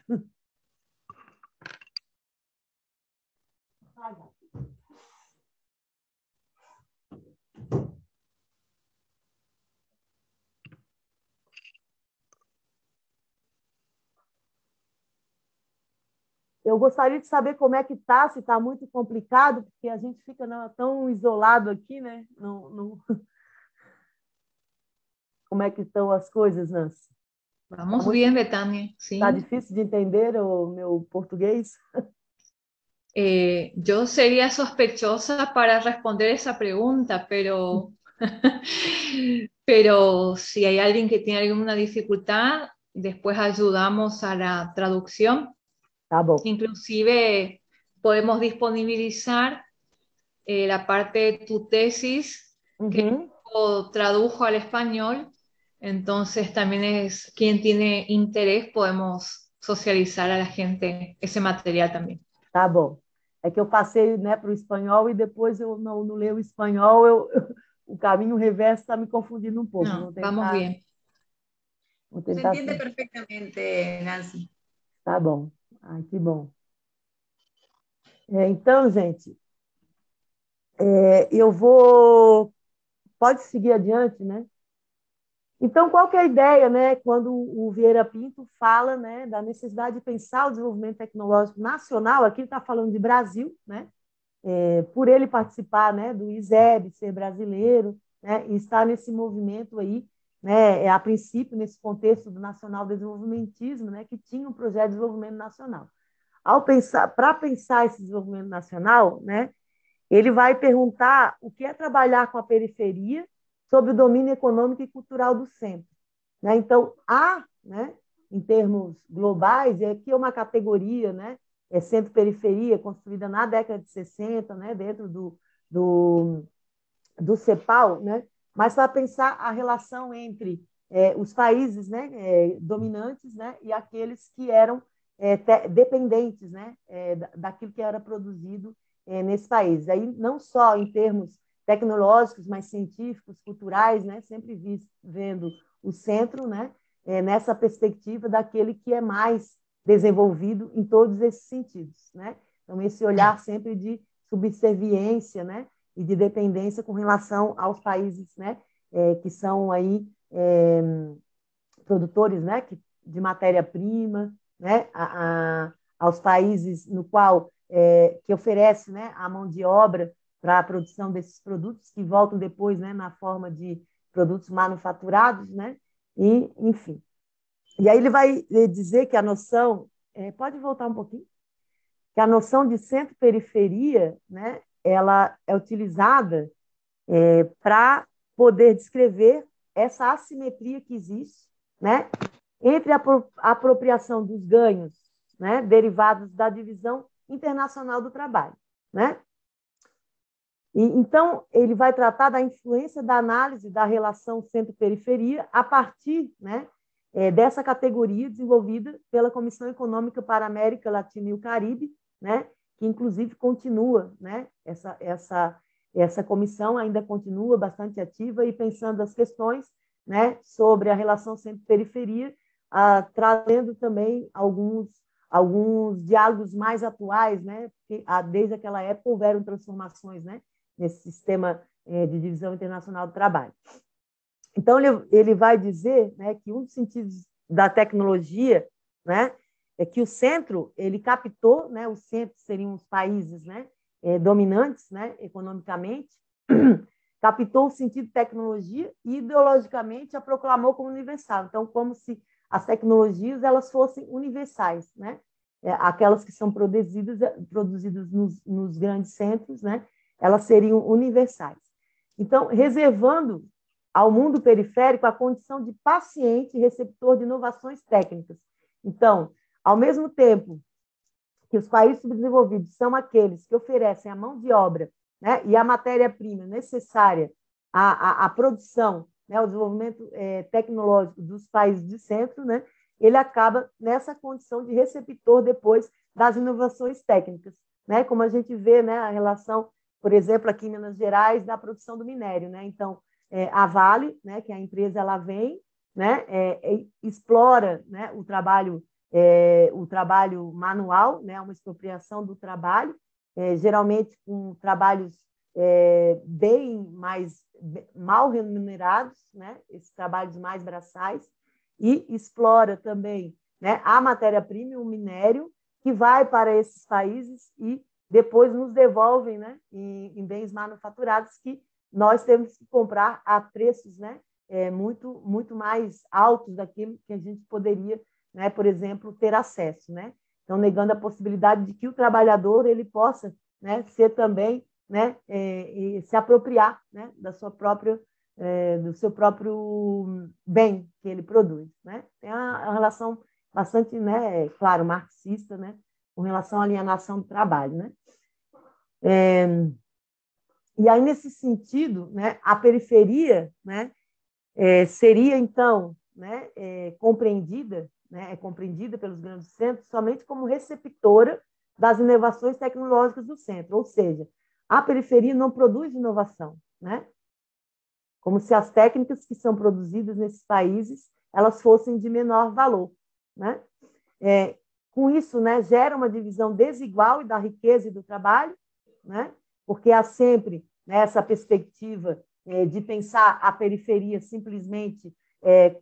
Eu gostaria de saber como é que está, se está muito complicado, porque a gente fica tão isolado aqui, né? como é que estão as coisas, Nancy? Vamos bien, Betania, Está sí. difícil de entender o meu português? Yo sería sospechosa para responder esa pregunta, pero si hay alguien que tiene alguna dificultad, después ayudamos a la traducción. Tá bom. Inclusive podemos disponibilizar la parte de tu tesis que tradujo al español. Entonces también es quien tiene interés, podemos socializar a la gente ese material también. Tá bom. É que eu passei, né, para o espanhol e depois eu não leio o espanhol, o caminho reverso está me confundindo um pouco. No, vamos bien. Vou Se tentar. entiende perfectamente, Nancy. Tá bom. Ai, que bom. Então, gente, eu vou. Pode seguir adiante, né? Então, qual que é a ideia, né, quando o Vieira Pinto fala, né, da necessidade de pensar o desenvolvimento tecnológico nacional? Aqui ele está falando de Brasil, né? Por ele participar, né, do ISEB, ser brasileiro, né, e estar nesse movimento aí, né, a princípio, nesse contexto do nacional desenvolvimentismo, né, que tinha um projeto de desenvolvimento nacional. Para pensar esse desenvolvimento nacional, né, ele vai perguntar o que é trabalhar com a periferia sob o domínio econômico e cultural do centro. Né? Então, há, né, em termos globais, e aqui é uma categoria, né, centro-periferia, construída na década de 60, né, dentro do CEPAL, né, mas para pensar a relação entre os países, né, dominantes, né, e aqueles que eram dependentes, né, daquilo que era produzido nesse país. Aí, não só em termos tecnológicos, mas científicos, culturais, né, sempre vendo o centro, né, nessa perspectiva daquele que é mais desenvolvido em todos esses sentidos, né? Então, esse olhar sempre de subserviência, né, e de dependência com relação aos países, né, que são aí produtores, né, de matéria-prima, né, aos países no qual que oferece, né, a mão de obra para a produção desses produtos que voltam depois, né, na forma de produtos manufaturados, né, e enfim. E aí ele vai dizer que a noção, pode voltar um pouquinho, que a noção de centro-periferia, né, ela é utilizada para poder descrever essa assimetria que existe, né, entre a apropriação dos ganhos, né, derivados da divisão internacional do trabalho, né? Então, ele vai tratar da influência da análise da relação centro-periferia a partir, né, dessa categoria desenvolvida pela Comissão Econômica para a América Latina e o Caribe, né, que, inclusive, continua, né, essa comissão ainda continua bastante ativa e pensando as questões, né, sobre a relação centro-periferia, trazendo também alguns diálogos mais atuais, né, porque desde aquela época houveram transformações, né, nesse sistema de divisão internacional do trabalho. Então, ele vai dizer, né, que um dos sentidos da tecnologia, né, é que o centro, ele captou, né, os centros seriam os países, né, dominantes, né, economicamente, captou o sentido de tecnologia e ideologicamente a proclamou como universal. Então, como se as tecnologias elas fossem universais, né, aquelas que são produzidas nos grandes centros, né, elas seriam universais. Então, reservando ao mundo periférico a condição de paciente e receptor de inovações técnicas. Então, ao mesmo tempo que os países subdesenvolvidos são aqueles que oferecem a mão de obra, né, e a matéria-prima necessária à produção, né, ao desenvolvimento tecnológico dos países de centro, né, ele acaba nessa condição de receptor depois das inovações técnicas, né, como a gente vê, né, a relação, por exemplo, aqui em Minas Gerais, da produção do minério, né? Então, a Vale, né, que a empresa ela vem, né, explora, né, o trabalho manual, né, uma expropriação do trabalho, geralmente com trabalhos bem mais mal remunerados, né, esses trabalhos mais braçais, e explora também, né, a matéria-prima, o minério, que vai para esses países e depois nos devolvem, né, em bens manufaturados que nós temos que comprar a preços, né, muito mais altos daquilo que a gente poderia, né, por exemplo, ter acesso, né? Então, negando a possibilidade de que o trabalhador ele possa, né, ser também, né, se apropriar, né, do seu próprio bem que ele produz, né? Tem uma relação bastante, né, claro, marxista, né, com relação à alienação do trabalho, né? E aí, nesse sentido, né, a periferia, né, seria, então, né, compreendida pelos grandes centros somente como receptora das inovações tecnológicas do centro, ou seja, a periferia não produz inovação, né? Como se as técnicas que são produzidas nesses países elas fossem de menor valor, né? Com isso, né, gera uma divisão desigual da riqueza e do trabalho, né? Porque há sempre, né, essa perspectiva de pensar a periferia simplesmente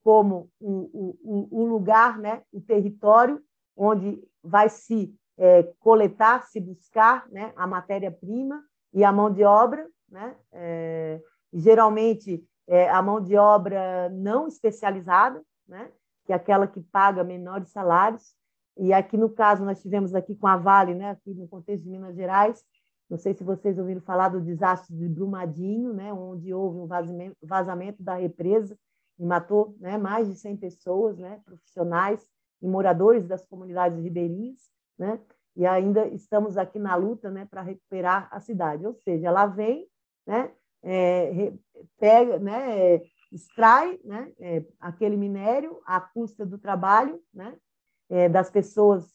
como o lugar, né, o território onde vai se coletar, se buscar, né, a matéria-prima e a mão de obra, né? Geralmente a mão de obra não especializada, né, que é aquela que paga menores salários. E aqui no caso nós tivemos aqui com a Vale, né, aqui no contexto de Minas Gerais, não sei se vocês ouviram falar do desastre de Brumadinho, né, onde houve um vazamento da represa e matou, né, mais de 100 pessoas, né, profissionais e moradores das comunidades ribeirinhas, né, e ainda estamos aqui na luta, né, para recuperar a cidade. Ou seja, ela vem, né, pega, né, extrai, né, aquele minério à custa do trabalho, né, das pessoas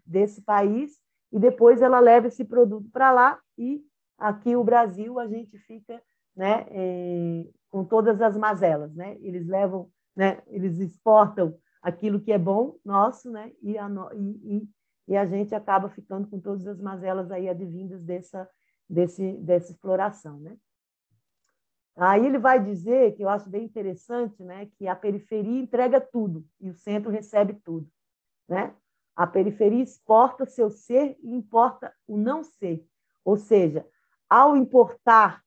desse país, e depois ela leva esse produto para lá, e aqui o Brasil a gente fica, né, com todas as mazelas, né? Eles levam, né, eles exportam aquilo que é bom nosso, né, e a gente acaba ficando com todas as mazelas aí advindas dessa exploração, né? Aí ele vai dizer, que eu acho bem interessante, né, que a periferia entrega tudo e o centro recebe tudo, né? A periferia exporta seu ser e importa o não ser. Ou seja, ao exportar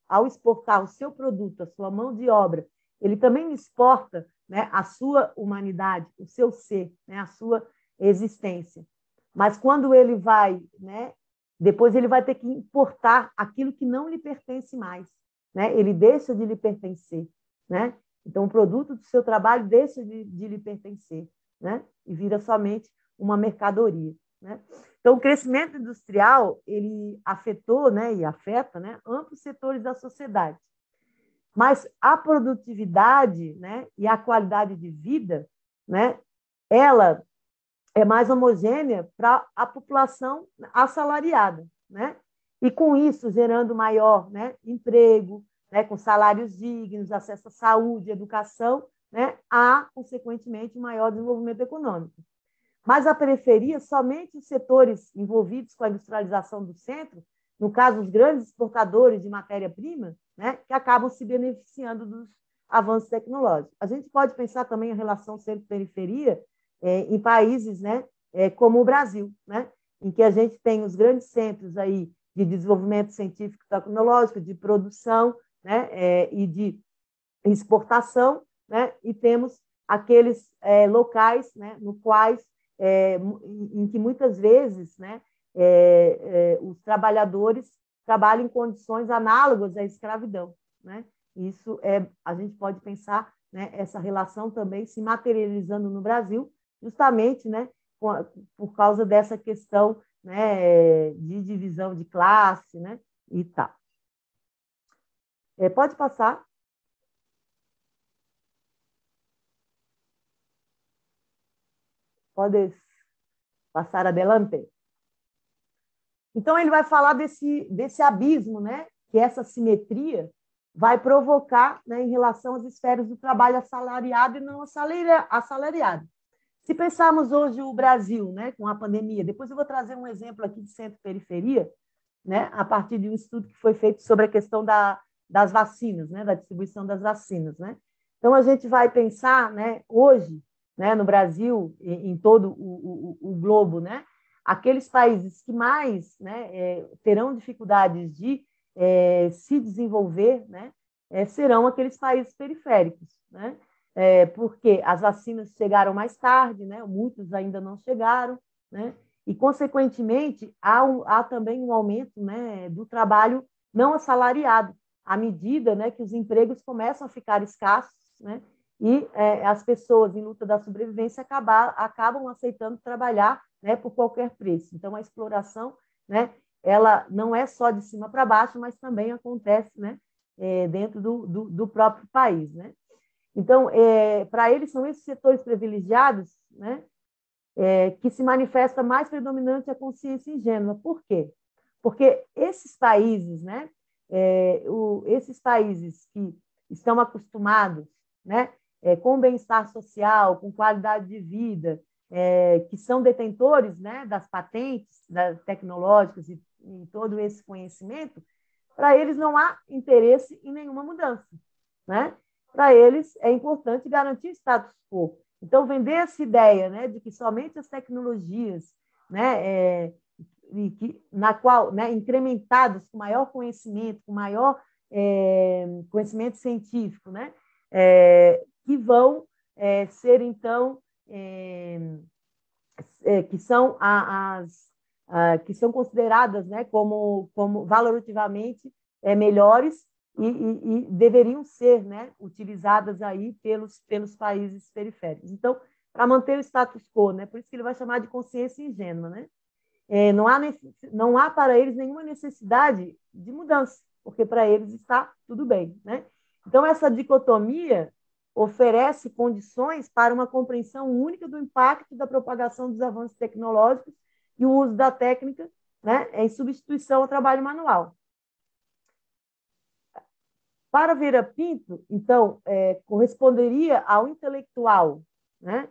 o seu produto, a sua mão de obra, ele também exporta, né, a sua humanidade, o seu ser, né, a sua existência. Mas quando ele vai, né, depois ele vai ter que importar aquilo que não lhe pertence mais, né? Ele deixa de lhe pertencer, né? Então o produto do seu trabalho deixa de lhe pertencer, né? E vira somente uma mercadoria, né? Então o crescimento industrial ele afetou, né, e afeta, né, amplos setores da sociedade. Mas a produtividade, né, e a qualidade de vida, né, ela é mais homogênea para a população assalariada, né? E com isso gerando maior, né, emprego, né, com salários dignos, acesso à saúde, educação, né, há consequentemente maior desenvolvimento econômico. Mas a periferia, somente os setores envolvidos com a industrialização do centro, no caso os grandes exportadores de matéria-prima, né, que acabam se beneficiando dos avanços tecnológicos. A gente pode pensar também a relação centro-periferia em países, né, como o Brasil, né, em que a gente tem os grandes centros aí de desenvolvimento científico e tecnológico, de produção, né, e de exportação, né, e temos aqueles locais, né, no quais em que muitas vezes, né, os trabalhadores trabalham em condições análogas à escravidão, né? Isso a gente pode pensar, né, essa relação também se materializando no Brasil, justamente, né, por causa dessa questão, né, de divisão de classe, né, e tal. Pode passar. Pode passar adelante. Então, ele vai falar desse abismo, né, que essa simetria vai provocar, né, em relação às esferas do trabalho assalariado e não assalariado. Se pensarmos hoje o Brasil, né, com a pandemia, depois eu vou trazer um exemplo aqui de centro-periferia, né, a partir de um estudo que foi feito sobre a questão das vacinas, né, da distribuição das vacinas, né? Então, a gente vai pensar, né, hoje, né, no Brasil, em todo o globo, né, aqueles países que mais, né, terão dificuldades de se desenvolver, né, serão aqueles países periféricos, né? Porque as vacinas chegaram mais tarde, né? Muitos ainda não chegaram, né? E, consequentemente, há também um aumento, né, do trabalho não assalariado, à medida, né, que os empregos começam a ficar escassos, né? E as pessoas em luta da sobrevivência acabam aceitando trabalhar, né, por qualquer preço. Então, a exploração, né, ela não é só de cima para baixo, mas também acontece, né, dentro do próprio país, né? Então, para eles, são esses setores privilegiados, né, que se manifesta mais predominante a consciência ingênua. Por quê? Porque esses países, né, esses países que estão acostumados, né, com bem-estar social, com qualidade de vida, que são detentores, né, das patentes tecnológicas e todo esse conhecimento, para eles não há interesse em nenhuma mudança, né? Para eles é importante garantir status quo. Então, vender essa ideia, né, de que somente as tecnologias, né, na qual, né, incrementadas com maior conhecimento, com maior conhecimento científico, né, que vão ser, então, que são que são consideradas, né, como valorativamente melhores e deveriam ser, né, utilizadas aí pelos países periféricos. Então, para manter o status quo, né, por isso que ele vai chamar de consciência ingênua, né? Não há para eles nenhuma necessidade de mudança, porque para eles está tudo bem, né? Então, essa dicotomia oferece condições para uma compreensão única do impacto da propagação dos avanços tecnológicos e o uso da técnica, né, em substituição ao trabalho manual. Para Vera Pinto, então, corresponderia ao intelectual, né?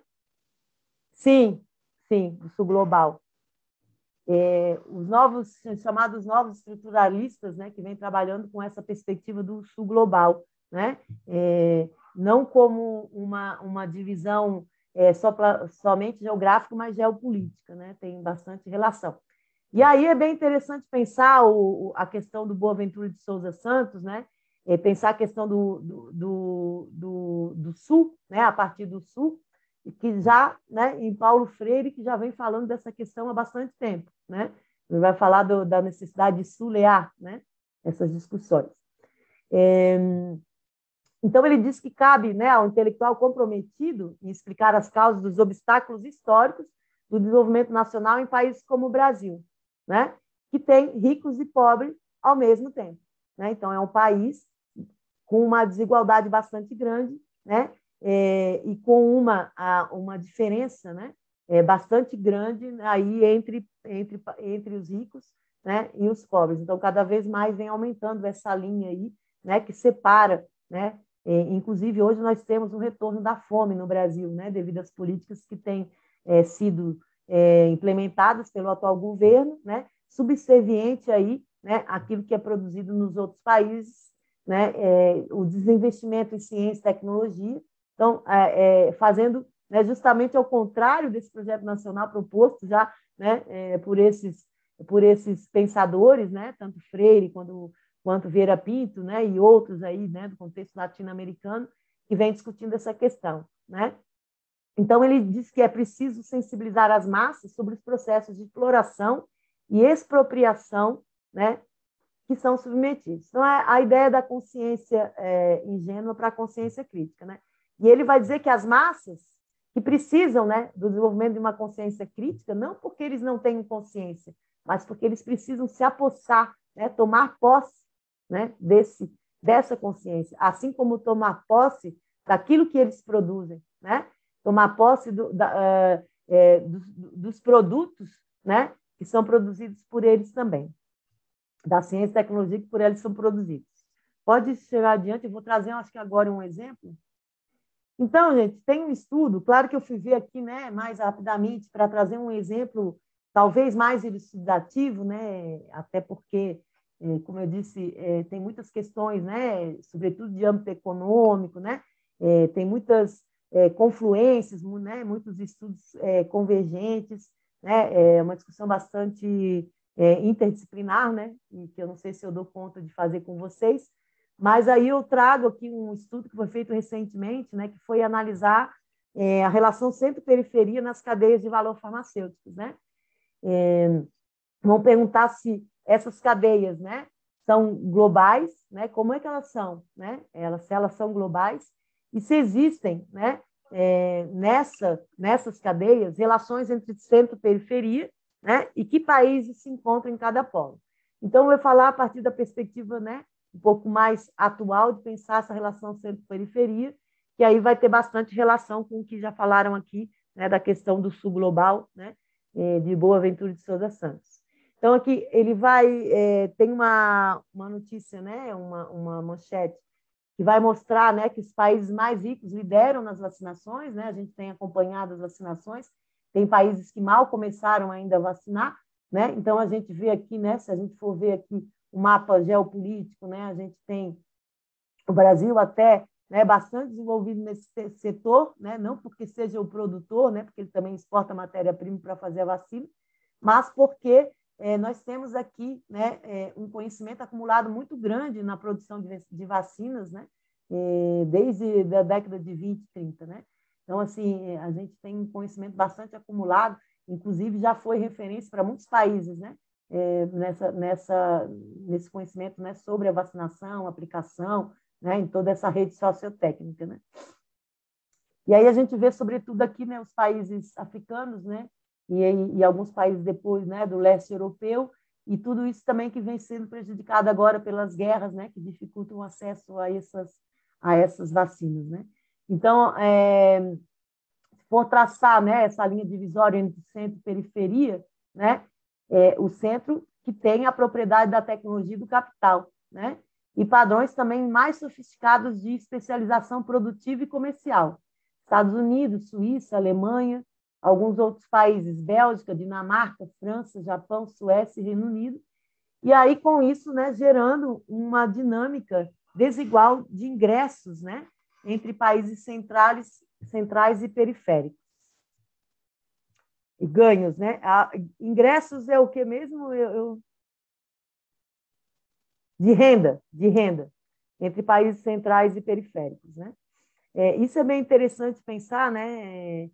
Sim, sim, do sul global. Os chamados novos estruturalistas, né, que vêm trabalhando com essa perspectiva do sul global, né? Não como uma divisão somente geográfica, mas geopolítica, né? Tem bastante relação. E aí é bem interessante pensar a questão do Boaventura de Souza Santos, né? Pensar a questão do Sul, né? A partir do Sul, e que já, né, em Paulo Freire, que já vem falando dessa questão há bastante tempo, né? Ele vai falar da necessidade de sulear, né, essas discussões. Então, ele diz que cabe, né, ao intelectual comprometido em explicar as causas dos obstáculos históricos do desenvolvimento nacional em países como o Brasil, né, que tem ricos e pobres ao mesmo tempo, né? Então, é um país com uma desigualdade bastante grande, né, e com uma diferença, né, bastante grande aí entre os ricos, né, e os pobres. Então, cada vez mais vem aumentando essa linha aí, né, que separa, né? Inclusive, hoje nós temos um retorno da fome no Brasil, né, devido às políticas que têm sido implementadas pelo atual governo, né, subserviente aí, né, àquilo que é produzido nos outros países, né, o desinvestimento em ciência e tecnologia. Então, fazendo, né, justamente ao contrário desse projeto nacional proposto já, né, por esses pensadores, né, tanto Freire quanto Vieira Pinto, né, e outros aí, né, do contexto latino-americano, que vem discutindo essa questão, né? Então, ele diz que é preciso sensibilizar as massas sobre os processos de exploração e expropriação, né, que são submetidos. Então, a ideia da consciência ingênua para a consciência crítica, né? E ele vai dizer que as massas que precisam, né, do desenvolvimento de uma consciência crítica, não porque eles não tenham consciência, mas porque eles precisam se apossar, né, tomar posse, né, dessa consciência, assim como tomar posse daquilo que eles produzem, né? Tomar posse dos produtos, né, que são produzidos por eles também, da ciência e tecnologia que por eles são produzidos. Pode chegar adiante, eu vou trazer, acho que agora, um exemplo. Então, gente, tem um estudo, claro que eu fui ver aqui, né, mais rapidamente, para trazer um exemplo talvez mais elucidativo, né, até porque, como eu disse, tem muitas questões, né, sobretudo de âmbito econômico, né, tem muitas confluências, né, muitos estudos convergentes, né, uma discussão bastante interdisciplinar, né, e que eu não sei se eu dou conta de fazer com vocês, Mas aí eu trago aqui um estudo que foi feito recentemente, né, que foi analisar a relação centro-periferia nas cadeias de valor farmacêuticos, né? Vão perguntar se essas cadeias, né, são globais, né? Como é que elas são, né? Se elas são globais e se existem, né, nessas cadeias relações entre centro e periferia, né? E que países se encontram em cada polo. Então, eu vou falar a partir da perspectiva, né, um pouco mais atual de pensar essa relação centro-periferia, que aí vai ter bastante relação com o que já falaram aqui, né, da questão do sul global, né, de Boaventura de Souza Santos. Então, aqui ele tem uma notícia, né, uma manchete, que vai mostrar, né, que os países mais ricos lideram nas vacinações, né, a gente tem acompanhado as vacinações, tem países que mal começaram ainda a vacinar, né, então a gente vê aqui, né, se a gente for ver aqui o mapa geopolítico, né, a gente tem o Brasil até, né, bastante desenvolvido nesse setor, né, não porque seja o produtor, né, porque ele também exporta matéria-prima para fazer a vacina, mas porque nós temos aqui, né, um conhecimento acumulado muito grande na produção de vacinas, né, desde a década de 20, 30. Né? Então, assim, a gente tem um conhecimento bastante acumulado, inclusive já foi referência para muitos países, né, nesse conhecimento, né, sobre a vacinação, aplicação, né, em toda essa rede sociotécnica. Né? E aí a gente vê, sobretudo aqui, né, os países africanos, né, e alguns países depois, né, do leste europeu, e tudo isso também que vem sendo prejudicado agora pelas guerras, né, que dificultam o acesso a essas vacinas. Né? Então, se for traçar, né, essa linha divisória entre centro e periferia, né, o centro que tem a propriedade da tecnologia e do capital, né, e padrões também mais sofisticados de especialização produtiva e comercial. Estados Unidos, Suíça, Alemanha, alguns outros países, Bélgica, Dinamarca, França, Japão, Suécia e Reino Unido, e aí, com isso, né, gerando uma dinâmica desigual de ingressos, né, entre países centrais e periféricos. E ganhos, né? Ingressos é o que mesmo? De renda, entre países centrais e periféricos, né? Isso é bem interessante pensar, né?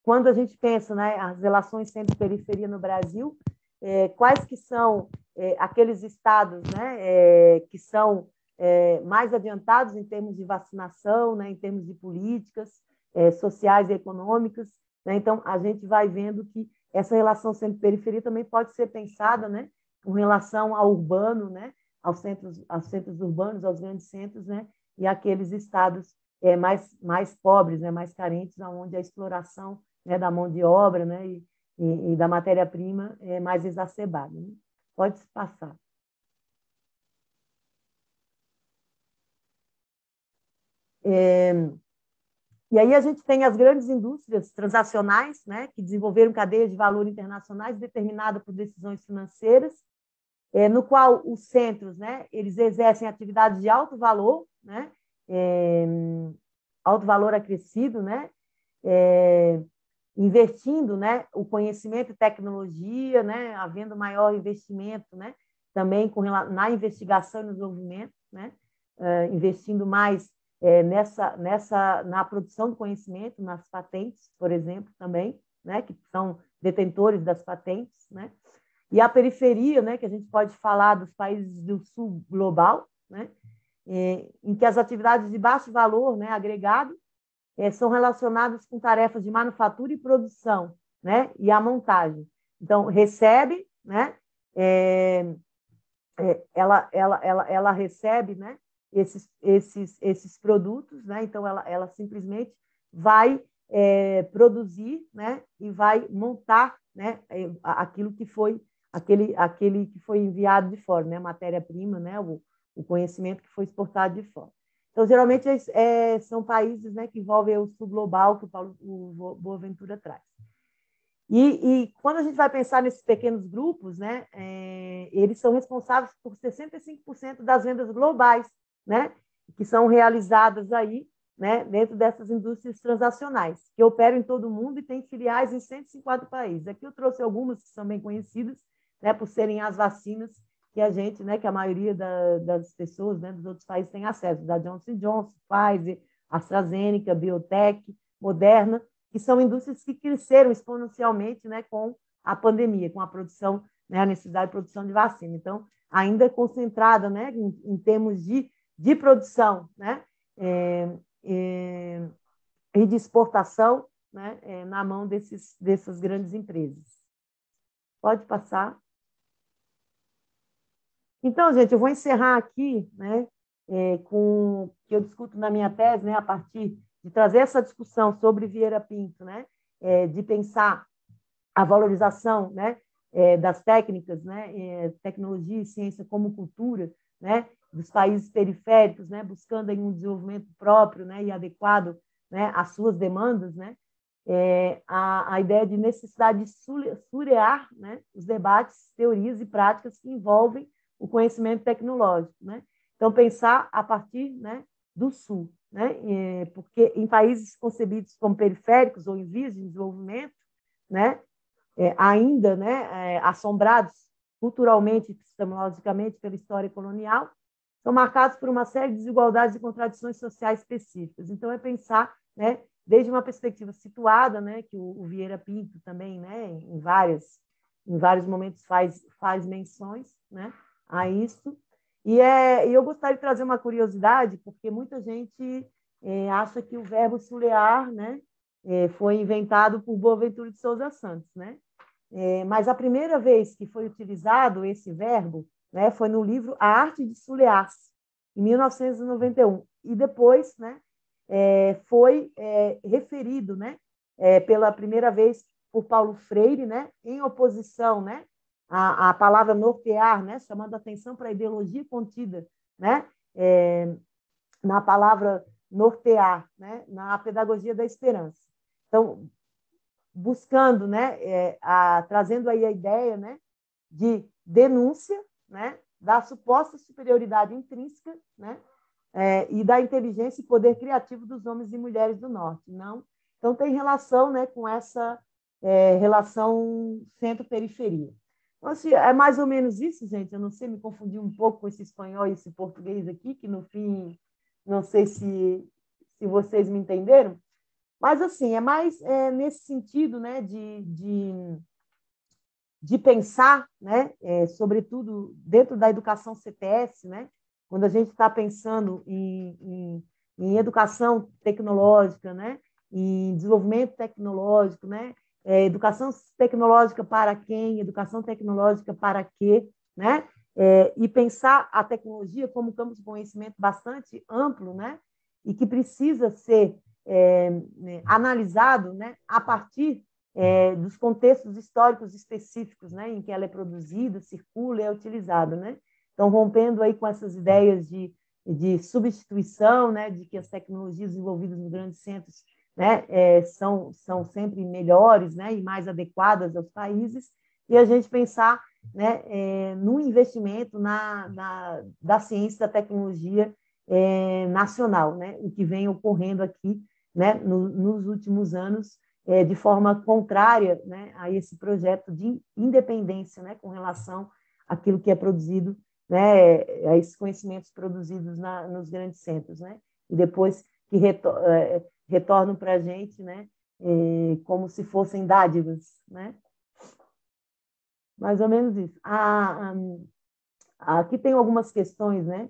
Quando a gente pensa, né, as relações centro-periferia no Brasil, quais que são aqueles estados, né, que são mais adiantados em termos de vacinação, né, em termos de políticas sociais e econômicas. Né? Então, a gente vai vendo que essa relação centro-periferia também pode ser pensada, né, com relação ao urbano, né, aos centros urbanos, aos grandes centros, né, e aqueles estados mais pobres, né, mais carentes, onde a exploração, né, da mão de obra, né, e da matéria-prima é mais exacerbada. Né? Pode passar. E aí a gente tem as grandes indústrias transacionais, né, que desenvolveram cadeias de valor internacionais determinadas por decisões financeiras, no qual os centros, né, eles exercem atividades de alto valor, né, alto valor acrescido, né, investindo, né, o conhecimento e tecnologia, né, havendo maior investimento, né, também na investigação e no desenvolvimento, né, investindo mais na produção de conhecimento, nas patentes, por exemplo, também, né, que são detentores das patentes, né, e a periferia, né, que a gente pode falar dos países do sul global, né, em que as atividades de baixo valor, né, agregado, são relacionadas com tarefas de manufatura e produção, né, e a montagem. Então, recebe, né, ela recebe, né, esses produtos, né, então ela simplesmente vai produzir, né, e vai montar, né, aquilo que foi aquele que foi enviado de fora, né, matéria-prima, né, o conhecimento que foi exportado de fora. Então, geralmente, são países, né, que envolvem o sul global, que o Boaventura traz. E quando a gente vai pensar nesses pequenos grupos, né, eles são responsáveis por 65% das vendas globais, né, que são realizadas aí, né, dentro dessas indústrias transacionais, que operam em todo o mundo e têm filiais em 150 países. Aqui eu trouxe algumas que são bem conhecidas, né, por serem as vacinas que a gente, né, que a maioria das pessoas, né, dos outros países tem acesso, da Johnson Johnson, Pfizer, AstraZeneca, Biotech, Moderna, que são indústrias que cresceram exponencialmente, né, com a pandemia, com a produção, né, a necessidade de produção de vacina. Então, ainda é concentrada, né, em termos de produção, né, e de exportação, né, na mão dessas grandes empresas. Pode passar. Então, gente, eu vou encerrar aqui, né, com o que eu discuto na minha tese, né, a partir de trazer essa discussão sobre Vieira Pinto, né, de pensar a valorização, né, das técnicas, né, tecnologia e ciência como cultura, né, dos países periféricos, né, buscando aí um desenvolvimento próprio, né, e adequado, né, às suas demandas, né, a ideia de necessidade de surear, né, os debates, teorias e práticas que envolvem o conhecimento tecnológico, né? Então, pensar a partir, né, do Sul, né? Porque em países concebidos como periféricos ou em vias de desenvolvimento, né, ainda, né, assombrados culturalmente e epistemologicamente pela história colonial, são marcados por uma série de desigualdades e contradições sociais específicas. Então, é pensar, né, desde uma perspectiva situada, né, que o Vieira Pinto também, né, em vários momentos faz menções, né, a isso. E eu gostaria de trazer uma curiosidade, porque muita gente acha que o verbo sulear, né, foi inventado por Boaventura de Souza Santos, né? Mas a primeira vez que foi utilizado esse verbo, né, foi no livro A Arte de Sulear-se, em 1991. E depois, né, foi referido, né, pela primeira vez por Paulo Freire, né, em oposição, né, à palavra nortear, né, chamando a atenção para a ideologia contida, né, na palavra nortear, né, na pedagogia da esperança. Então, buscando, né, trazendo aí a ideia, né, de denúncia, né, da suposta superioridade intrínseca, né, e da inteligência e poder criativo dos homens e mulheres do Norte. Não? Então, tem relação, né, com essa relação centro-periferia. Então, assim, é mais ou menos isso, gente. Eu não sei, me confundi um pouco com esse espanhol e esse português aqui, que no fim, não sei se vocês me entenderam, mas, assim, é mais nesse sentido, né, de pensar, né, sobretudo dentro da educação CTS, né, quando a gente está pensando em educação tecnológica, né, em desenvolvimento tecnológico, né, educação tecnológica para quem, educação tecnológica para quê, né, e pensar a tecnologia como campo de conhecimento bastante amplo, né, e que precisa ser analisado, né, a partir dos contextos históricos específicos, né, em que ela é produzida, circula e é utilizada, né? Então, rompendo aí com essas ideias de substituição, né, de que as tecnologias desenvolvidas nos grandes centros, né, são sempre melhores, né, e mais adequadas aos países, e a gente pensar, né, no investimento da ciência e da tecnologia nacional, né, o que vem ocorrendo aqui, né, nos últimos anos, de forma contrária, né, a esse projeto de independência, né, com relação àquilo que é produzido, né, a esses conhecimentos produzidos nos grandes centros, né, e depois que retornam para a gente, né, como se fossem dádivas, né? Mais ou menos isso. Aqui tem algumas questões, né?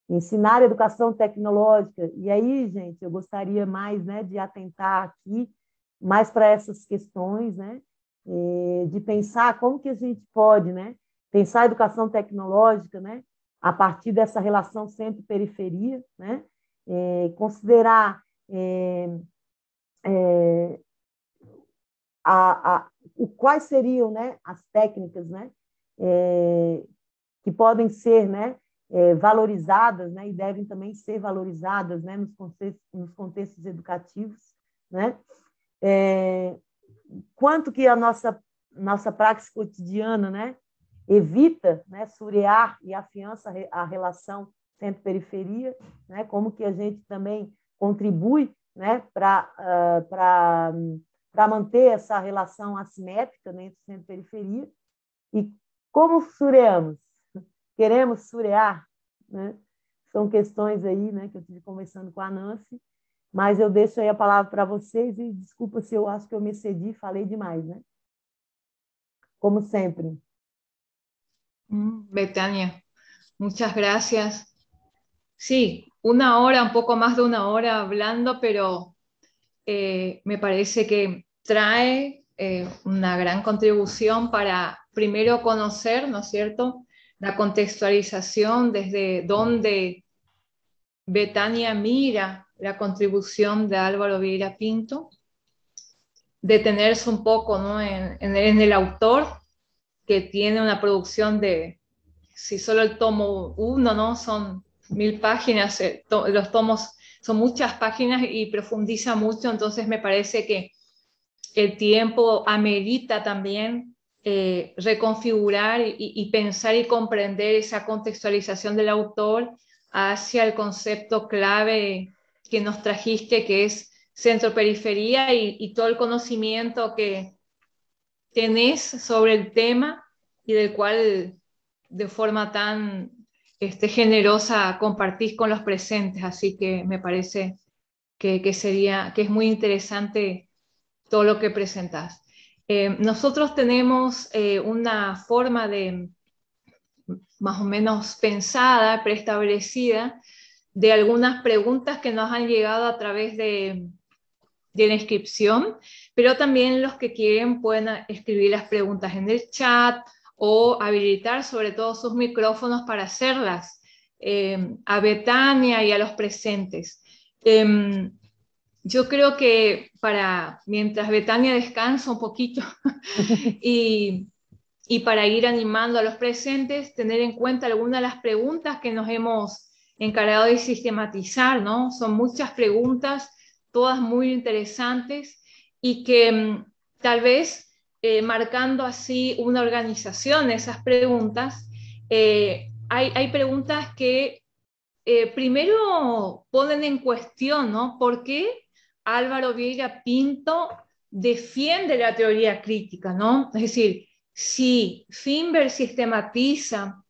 Ensinar educação tecnológica. E aí, gente, eu gostaria mais, né, de atentar aqui mais para essas questões, né, de pensar como que a gente pode, né, pensar a educação tecnológica, né, a partir dessa relação centro-periferia, né, considerar quais seriam, né, as técnicas, né, que podem ser, né, valorizadas, né, e devem também ser valorizadas, né, nos contextos educativos, né, quanto que a nossa prática cotidiana, né, evita, né, surear e afiança a relação centro-periferia, né, como que a gente também contribui, né, para manter essa relação assimétrica, né, entre centro e periferia, e como sureamos, queremos surear, né? São questões aí, né, que eu estive conversando com a Nancy, mas eu deixo aí a palavra para vocês e desculpa se eu acho que eu me excedi e falei demais, né? Como sempre. Betania, muchas gracias. Sí, una hora, un poco más de una hora hablando, pero me parece que trae una gran contribución para primero conocer, ¿no es cierto?, la contextualización desde donde Betania mira la contribución de Álvaro Vieira Pinto, detenerse un poco, ¿no?, en el autor, que tiene una producción de, si solo el tomo 1, ¿no?, son 1000 páginas, los tomos son muchas páginas y profundiza mucho, entonces me parece que el tiempo amerita también reconfigurar y pensar y comprender esa contextualización del autor hacia el concepto clave que nos trajiste, que es centro-periferia y todo el conocimiento que tenés sobre el tema y del cual de forma tan generosa compartís con los presentes. Así que me parece que es muy interesante todo lo que presentás. Nosotros tenemos una forma de más o menos pensada, preestablecida, de algunas preguntas que nos han llegado a través de la inscripción, pero también los que quieren pueden escribir las preguntas en el chat o habilitar sobre todo sus micrófonos para hacerlas a Betania y a los presentes. Yo creo que mientras Betania descansa un poquito y para ir animando a los presentes, tener en cuenta algunas de las preguntas que nos hemos encargado de sistematizar, ¿no? Son muchas preguntas, todas muy interesantes y que tal vez marcando así una organización de esas preguntas, hay preguntas que primero ponen en cuestión, ¿no?, ¿por qué Álvaro Vieira Pinto defiende la teoría crítica, ¿no? Es decir, si Finber sistematiza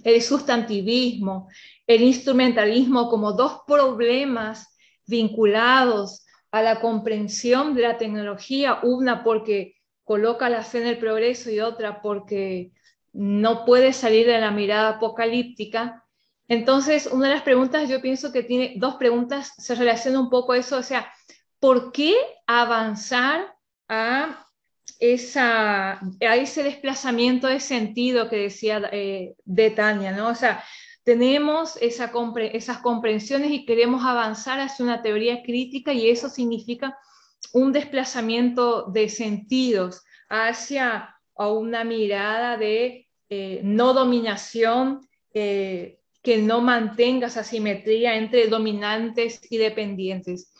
el sustantivismo, el instrumentalismo como dos problemas vinculados a la comprensión de la tecnología, una porque coloca la fe en el progreso y otra porque no puede salir de la mirada apocalíptica. Entonces, una de las preguntas, yo pienso que tiene dos preguntas, se relaciona un poco a eso, o sea, ¿por qué avanzar a ese desplazamiento de sentido que decía Betania, ¿no? O sea, tenemos esas comprensiones y queremos avanzar hacia una teoría crítica y eso significa un desplazamiento de sentidos hacia una mirada de no dominación, que no mantenga esa simetría entre dominantes y dependientes.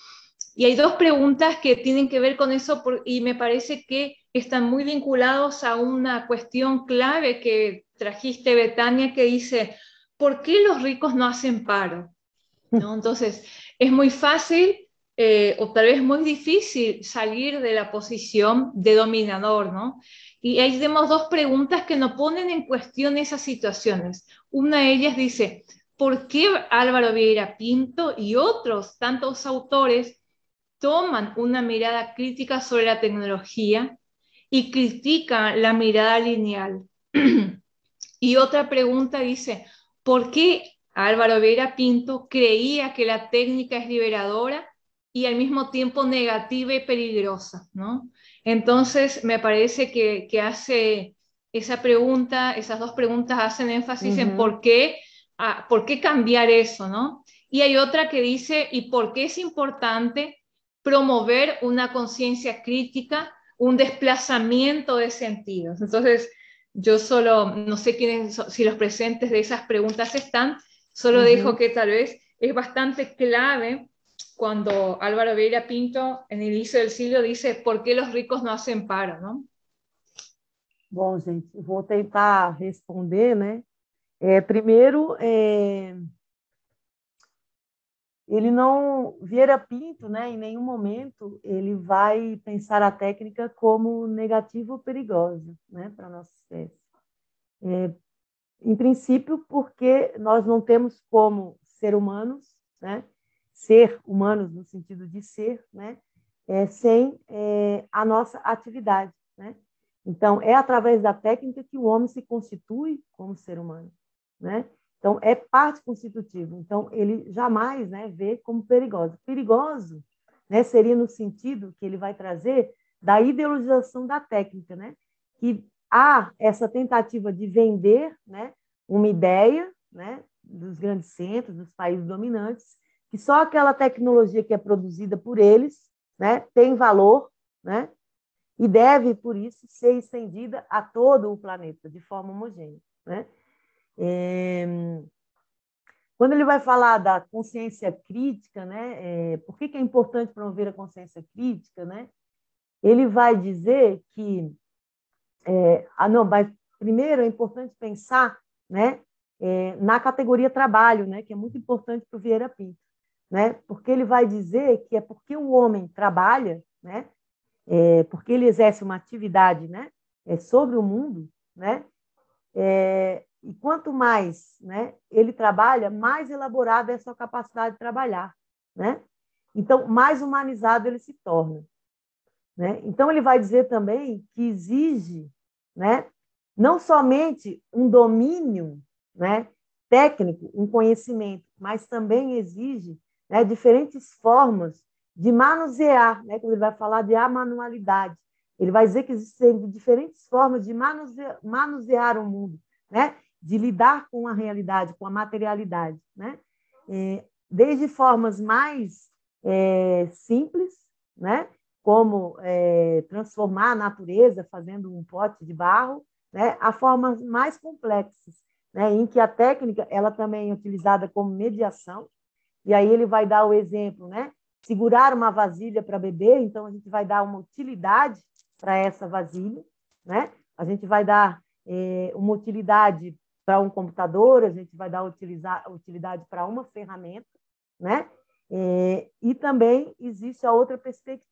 Y hay dos preguntas que tienen que ver con eso y me parece que están muy vinculados a una cuestión clave que trajiste, Betania, que dice, ¿por qué los ricos no hacen paro? ¿No? Entonces, es muy fácil o tal vez muy difícil salir de la posición de dominador, ¿no? Y ahí tenemos dos preguntas que nos ponen en cuestión esas situaciones. Una de ellas dice, ¿por qué Álvaro Vieira Pinto y otros tantos autores toman una mirada crítica sobre la tecnología y critican la mirada lineal? Y otra pregunta dice, ¿por qué Álvaro Vieira Pinto creía que la técnica es liberadora y al mismo tiempo negativa y peligrosa, ¿no? Entonces, me parece que hace esa pregunta, esas dos preguntas hacen énfasis en por qué cambiar eso, ¿no? Y hay otra que dice, ¿y por qué es importante promover una conciencia crítica, un desplazamiento de sentidos? Entonces, yo solo, no sé si los presentes de esas preguntas están, solo dejo que tal vez es bastante clave cuando Álvaro Vieira Pinto, en el inicio del siglo, dice, ¿por qué los ricos no hacen paro? ¿No? Bom, gente, vou tentar responder, né? Primeiro, ele não, Vieira Pinto, né, em nenhum momento ele vai pensar a técnica como negativa ou perigosa, né, para a nossa espécie. Em princípio, porque nós não temos como ser humanos, né? Ser humanos no sentido de ser, né? Sem a nossa atividade, né? Então, é através da técnica que o homem se constitui como ser humano, né? Então, é parte constitutiva. Então, ele jamais, né, vê como perigoso. Perigoso, né, seria no sentido que ele vai trazer da ideologização da técnica, né? Que há essa tentativa de vender, né, uma ideia, né, dos grandes centros, dos países dominantes, que só aquela tecnologia que é produzida por eles, né, tem valor, né, e deve, por isso, ser estendida a todo o planeta, de forma homogênea, né? Quando ele vai falar da consciência crítica, né, por que é importante promover a consciência crítica, né? Ele vai dizer que não, mas primeiro é importante pensar, né, na categoria trabalho, né, que é muito importante para o Vieira Pinto, né, porque ele vai dizer que é porque o homem trabalha, né, porque ele exerce uma atividade, né, sobre o mundo, né, e quanto mais, né, ele trabalha, mais elaborada é a sua capacidade de trabalhar, né? Então, mais humanizado ele se torna, né? Então, ele vai dizer também que exige, né, não somente um domínio, né, técnico, um conhecimento, mas também exige, né, diferentes formas de manusear, né, quando ele vai falar de amanualidade. Ele vai dizer que existem diferentes formas de manusear o mundo, né, de lidar com a realidade, com a materialidade, né? Desde formas mais simples, né, como transformar a natureza fazendo um pote de barro, né, a formas mais complexas, né, em que a técnica ela também é utilizada como mediação. E aí ele vai dar o exemplo, né, segurar uma vasilha para beber, então a gente vai dar uma utilidade para essa vasilha, né? A gente vai dar uma utilidade para um computador, a gente vai dar utilidade para uma ferramenta, né? E também existe a outra perspectiva,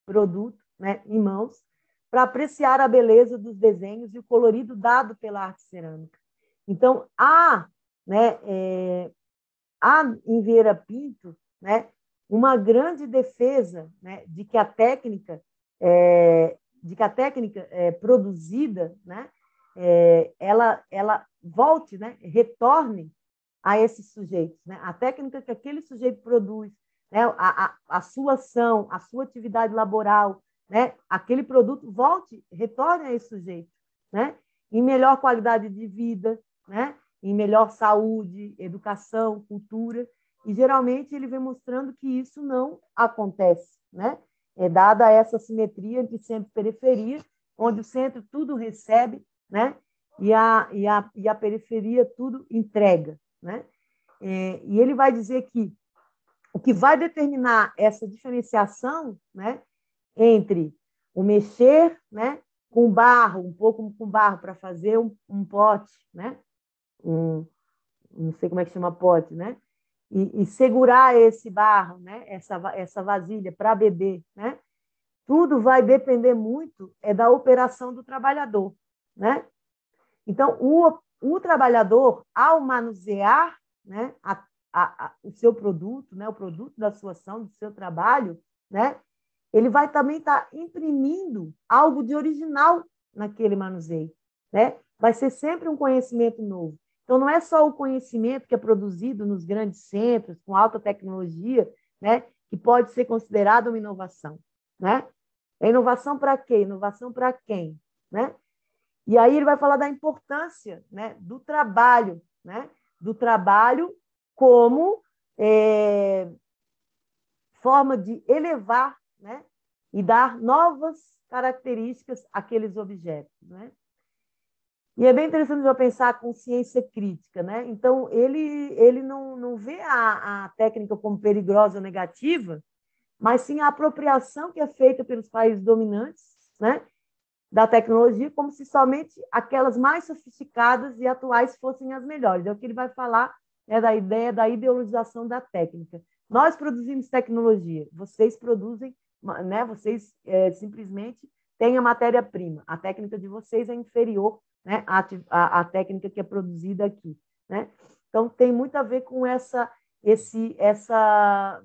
produto, né, em mãos, para apreciar a beleza dos desenhos e o colorido dado pela arte cerâmica. Então, né, há em Vieira Pinto, né, uma grande defesa, né, de que a técnica produzida, né, ela volte, né, retorne a esses sujeitos, né? A técnica que aquele sujeito produz, né? A sua ação, a sua atividade laboral, né? Aquele produto volte, retorne a esse sujeito, né? Em melhor qualidade de vida, né? Em melhor saúde, educação, cultura, e geralmente ele vem mostrando que isso não acontece, né? Dada essa simetria entre centro e periferia, onde o centro tudo recebe, né? E a periferia tudo entrega, né? E ele vai dizer que o que vai determinar essa diferenciação, né, entre o mexer, né, com barro, um pouco com barro para fazer um pote, né, não sei como é que chama pote, né, e segurar esse barro, né, essa vasilha para beber, né, tudo vai depender muito da operação do trabalhador, né? Então, o trabalhador, ao manusear, né, o seu produto, né, o produto da sua ação, do seu trabalho, né, ele vai também estar imprimindo algo de original naquele manuseio, né? Vai ser sempre um conhecimento novo. Então, não é só o conhecimento que é produzido nos grandes centros, com alta tecnologia, né, que pode ser considerado uma inovação, né? É inovação para quê? Inovação para quem, né? E aí ele vai falar da importância, né, do trabalho, né, do trabalho como forma de elevar, né, e dar novas características àqueles objetos, né? E é bem interessante eu pensar a consciência crítica, né? Então ele não vê a técnica como perigosa ou negativa, mas sim a apropriação que é feita pelos países dominantes, né, da tecnologia, como se somente aquelas mais sofisticadas e atuais fossem as melhores. É o que ele vai falar, né, da ideia da ideologização da técnica. Nós produzimos tecnologia, vocês produzem né, vocês simplesmente têm a matéria-prima. A técnica de vocês é inferior, né, à técnica que é produzida aqui, né? Então, tem muito a ver com essa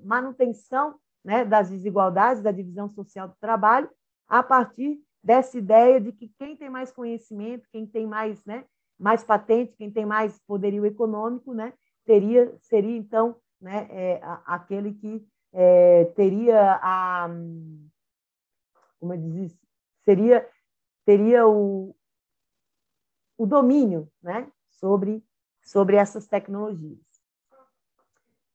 manutenção, né, das desigualdades, da divisão social do trabalho, a partir dessa ideia de que quem tem mais conhecimento, quem tem mais, né, mais patente, quem tem mais poderio econômico, né, seria então, né, aquele que teria como eu disse, teria o domínio, né, sobre essas tecnologias.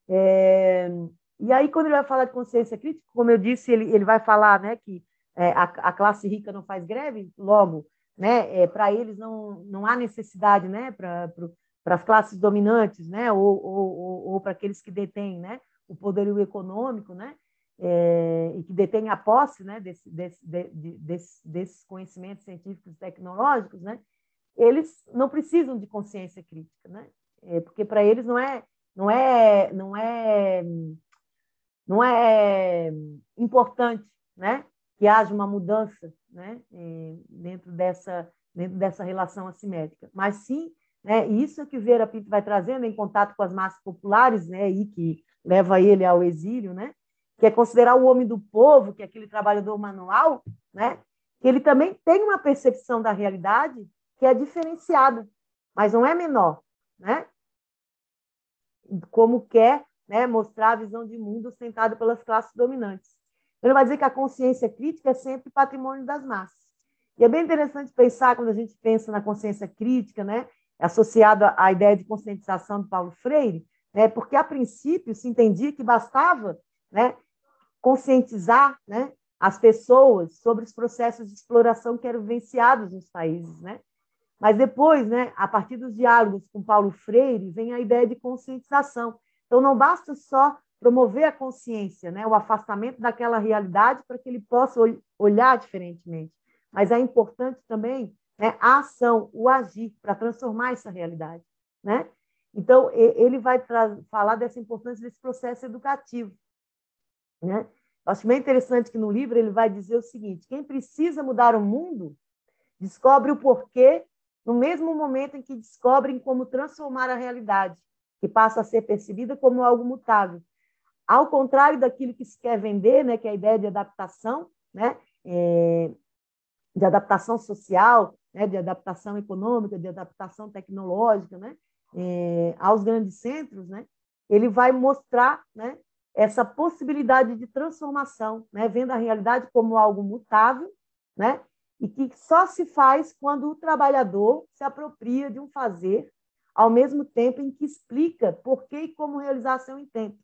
E aí, quando ele vai falar de consciência crítica, como eu disse, ele vai falar, né, que a classe rica não faz greve, logo, né, para eles não há necessidade, né, para as classes dominantes, né, ou para aqueles que detêm, né, o poderio econômico, né, e que detêm a posse, né, desses conhecimentos científicos e tecnológicos, né, eles não precisam de consciência crítica, né, porque para eles não é importante, né, que haja uma mudança, né, dentro dessa relação assimétrica. Mas sim, né, isso é que Vieira Pinto vai trazendo em contato com as massas populares, né, e que leva ele ao exílio, né, que é considerar o homem do povo, que é aquele trabalhador manual, né, que ele também tem uma percepção da realidade que é diferenciada, mas não é menor, né, como quer, né, mostrar a visão de mundo ostentada pelas classes dominantes. Ele vai dizer que a consciência crítica é sempre patrimônio das massas. E é bem interessante pensar, quando a gente pensa na consciência crítica, né, associada à ideia de conscientização de Paulo Freire, né, porque, a princípio, se entendia que bastava, né, conscientizar, né, as pessoas sobre os processos de exploração que eram vivenciados nos países, né? Mas depois, né, a partir dos diálogos com Paulo Freire, vem a ideia de conscientização. Então, não basta só promover a consciência, né, o afastamento daquela realidade para que ele possa olhar diferentemente, mas é importante também, né, a ação, o agir para transformar essa realidade, né? Então, ele vai falar dessa importância desse processo educativo, né? Eu acho bem interessante que no livro ele vai dizer o seguinte: quem precisa mudar o mundo descobre o porquê no mesmo momento em que descobrem como transformar a realidade, que passa a ser percebida como algo mutável. Ao contrário daquilo que se quer vender, né, que é a ideia de adaptação, né, de adaptação social, né, de adaptação econômica, de adaptação tecnológica, né, aos grandes centros, né, ele vai mostrar, né, essa possibilidade de transformação, né, vendo a realidade como algo mutável, né, e que só se faz quando o trabalhador se apropria de um fazer, ao mesmo tempo em que explica por que e como realizar seu intento.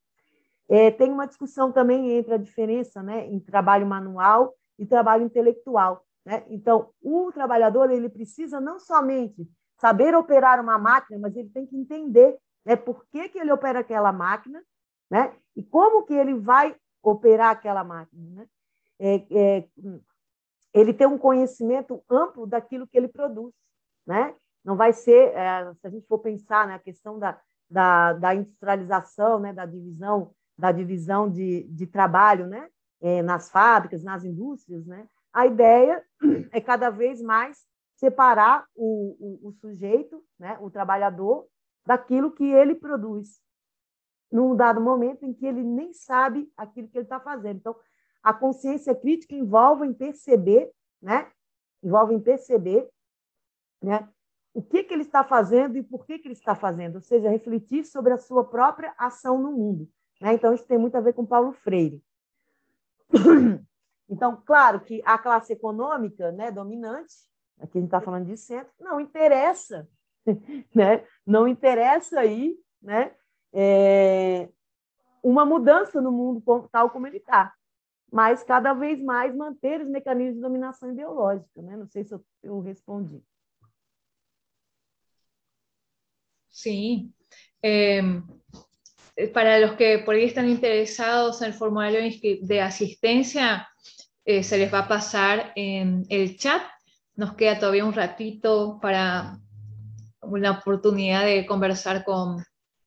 Tem uma discussão também entre a diferença, né, em trabalho manual e trabalho intelectual, né? Então, o trabalhador ele precisa não somente saber operar uma máquina, mas ele tem que entender, né, por que ele opera aquela máquina, né, e como que ele vai operar aquela máquina, né? Ele tem um conhecimento amplo daquilo que ele produz, né? Não vai ser, se a gente for pensar na questão da industrialização, né, da divisão de trabalho, né, nas fábricas, nas indústrias, né? A ideia é cada vez mais separar o sujeito, né, o trabalhador, daquilo que ele produz, num dado momento em que ele nem sabe aquilo que ele está fazendo. Então, a consciência crítica envolve em perceber, né, o que ele está fazendo e por que ele está fazendo, ou seja, refletir sobre a sua própria ação no mundo, né? Então, isso tem muito a ver com Paulo Freire. Então, claro que a classe econômica, né, dominante, aqui a gente está falando de centro, não interessa, né? Não interessa aí, né, uma mudança no mundo tal como ele está, mas cada vez mais manter os mecanismos de dominação ideológica, né? Não sei se eu respondi. Sí. Para los que por ahí están interesados en el formulario de asistencia, se les va a pasar en el chat. Nos queda todavía un ratito para una oportunidad de conversar con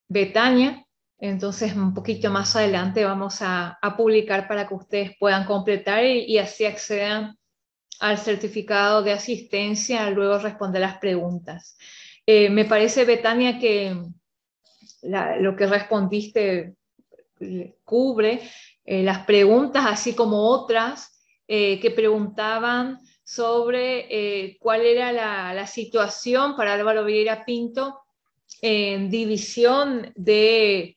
Betania. Entonces, un poquito más adelante vamos a publicar para que ustedes puedan completar y así accedan al certificado de asistencia, luego responder las preguntas. Me parece, Betania, que lo que respondiste cubre las preguntas, así como otras que preguntaban sobre cuál era la situación para Álvaro Vieira Pinto en división de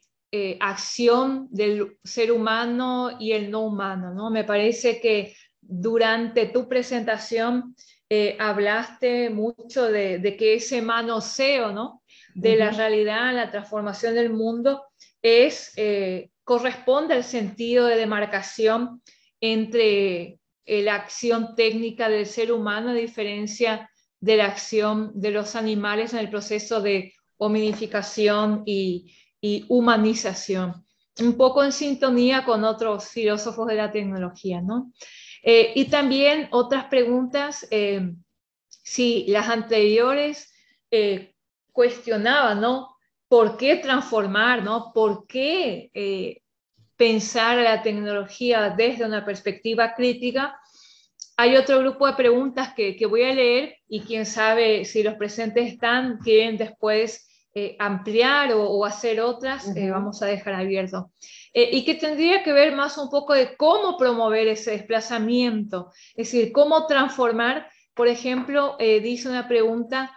acción del ser humano y el no humano, ¿no? Me parece que durante tu presentación hablaste mucho de que ese manoseo, ¿no? De la realidad, la transformación del mundo, corresponde al sentido de demarcación entre la acción técnica del ser humano, a diferencia de la acción de los animales en el proceso de hominificación y humanización, un poco en sintonía con otros filósofos de la tecnología, ¿no? Y también otras preguntas, si las anteriores cuestionaban, ¿no? ¿Por qué transformar, ¿no? ¿Por qué pensar la tecnología desde una perspectiva crítica? Hay otro grupo de preguntas que voy a leer y quién sabe si los presentes quieren después ampliar o hacer otras, vamos a dejar abierto. Y que tendría que ver más un poco de cómo promover ese desplazamiento, es decir, cómo transformar, por ejemplo, dice una pregunta,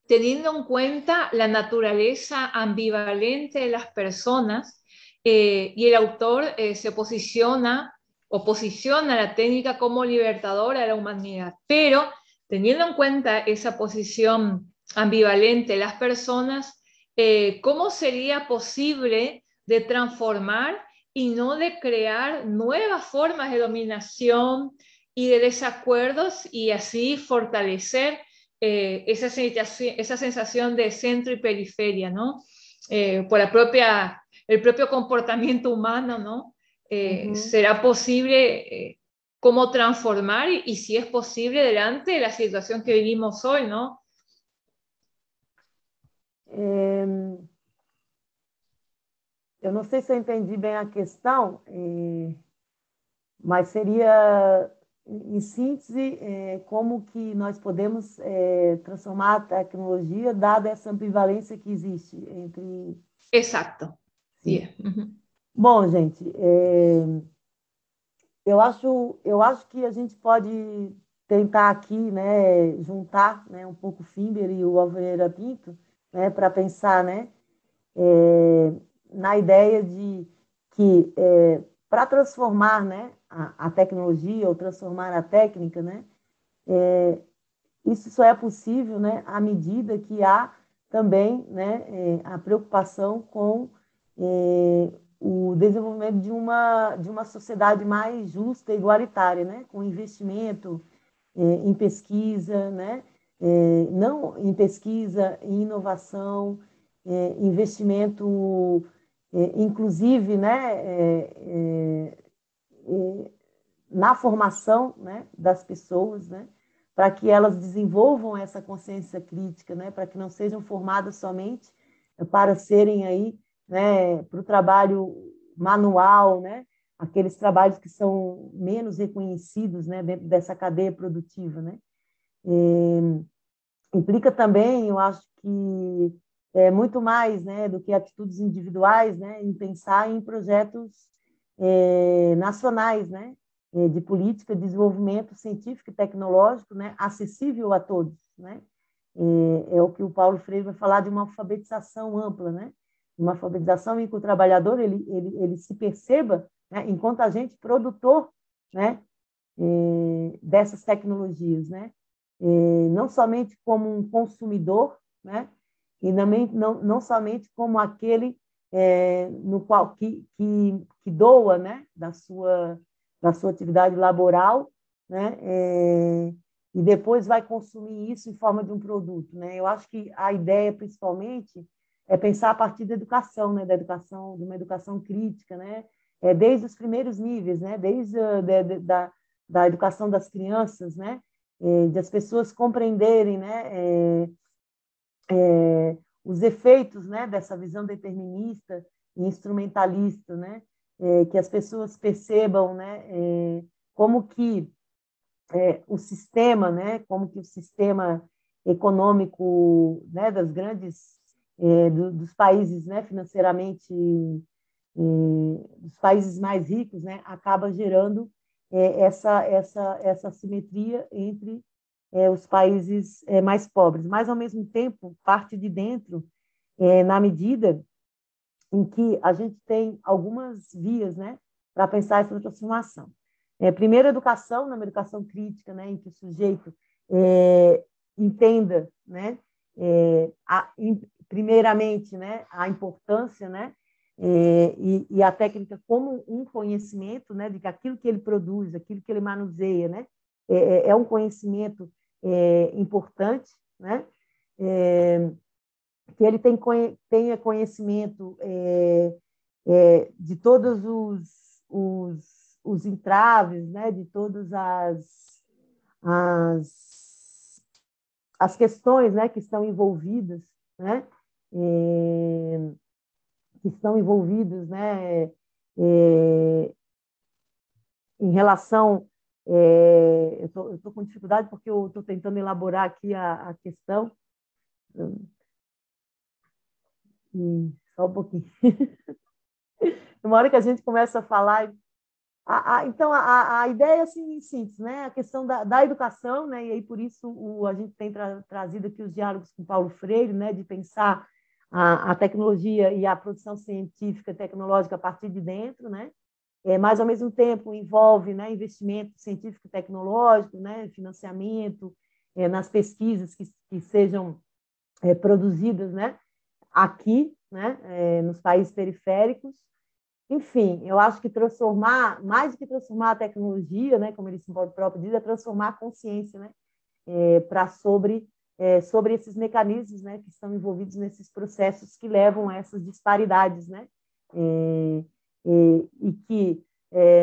teniendo en cuenta la naturaleza ambivalente de las personas, y el autor se posiciona la técnica como libertadora de la humanidad, pero teniendo en cuenta esa posición ambivalente de las personas, ¿cómo sería posible de transformar y no de crear nuevas formas de dominación y de desacuerdos y así fortalecer esa sensación de centro y periferia, ¿no? Por el propio comportamiento humano, ¿no? ¿Será posible cómo transformar y si es posible delante de la situación que vivimos hoy, ¿no? Eu não sei se eu entendi bem a questão, mas seria, em síntese, como que nós podemos transformar a tecnologia, dada essa ambivalência que existe entre... Exacto. Yeah. Bom, gente, eu acho que a gente pode tentar aqui, né, juntar, né, um pouco o Fimber e o Alvareira Pinto, né, para pensar, né, na ideia de que para transformar, né, a tecnologia ou transformar a técnica, né, isso só é possível, né, à medida que há também, né, a preocupação com o desenvolvimento de uma sociedade mais justa e igualitária, né, com investimento em pesquisa, né, não em pesquisa, em inovação, investimento, inclusive, né, na formação, né, das pessoas, né, para que elas desenvolvam essa consciência crítica, né, para que não sejam formadas somente para serem aí, né, para o trabalho manual, né, aqueles trabalhos que são menos reconhecidos, né, dentro dessa cadeia produtiva, né. Implica também, eu acho que muito mais, né, do que atitudes individuais, né, em pensar em projetos nacionais, né, de política de desenvolvimento científico e tecnológico, né, acessível a todos, né. É o que o Paulo Freire vai falar de uma alfabetização ampla, né, uma alfabetização em que o trabalhador ele se perceba, né, enquanto agente produtor, né, dessas tecnologias, né, não somente como um consumidor, né, e também não somente como aquele no qual que doa, né, da sua atividade laboral, né, e depois vai consumir isso em forma de um produto, né. Eu acho que a ideia principalmente é pensar a partir da educação, né, de uma educação crítica, né, desde os primeiros níveis, né, desde da educação das crianças, né, de as pessoas compreenderem, né, os efeitos, né, dessa visão determinista e instrumentalista, né, que as pessoas percebam, né, como que o sistema, né, como que o sistema econômico, né, das grandes dos países, né, financeiramente dos países mais ricos, né, acaba gerando essa simetria entre os países mais pobres, mas ao mesmo tempo parte de dentro, na medida em que a gente tem algumas vias, né, para pensar essa transformação. Primeiro, educação, uma educação crítica, né, em que o sujeito entenda, né, primeiramente, né, a importância, né, e a técnica como um conhecimento, né, de que aquilo que ele produz, aquilo que ele manuseia, né, é um conhecimento importante, né, que ele tenha conhecimento de todos os entraves, né, de todas as questões, né, que estão envolvidas, né, né, em relação. Eu estou com dificuldade porque eu estou tentando elaborar aqui a questão. Só um pouquinho. Uma hora que a gente começa a falar. Então, a ideia, assim, em síntese, né? A questão da educação, né? E aí, por isso, a gente tem trazido aqui os diálogos com Paulo Freire, né? De pensar a tecnologia e a produção científica e tecnológica a partir de dentro, né? Mas, ao mesmo tempo, envolve, né, investimento científico e tecnológico, né? Financiamento nas pesquisas que sejam produzidas, né? Aqui, né? Nos países periféricos. Enfim, eu acho que transformar, mais do que transformar a tecnologia, né, como ele próprio diz, é transformar a consciência, né, sobre esses mecanismos, né, que estão envolvidos nesses processos que levam a essas disparidades, né, e que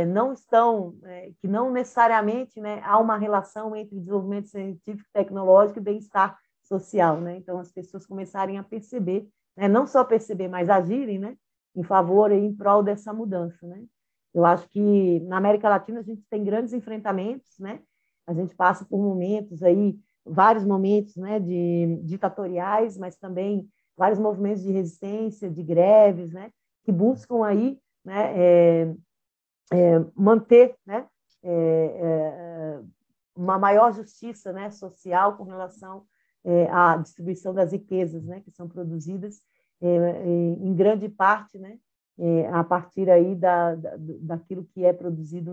não estão, que não necessariamente, né, há uma relação entre desenvolvimento científico, tecnológico e bem-estar social, né. Então as pessoas começarem a perceber, né, não só perceber, mas agirem, né, em favor e em prol dessa mudança, né? Eu acho que na América Latina a gente tem grandes enfrentamentos, né? A gente passa por momentos aí, vários momentos, né, de ditatoriais, mas também vários movimentos de resistência, de greves, né, que buscam aí, né, manter, né, uma maior justiça, né, social com relação à distribuição das riquezas, né, que são produzidas em grande parte, né, a partir aí daquilo que é produzido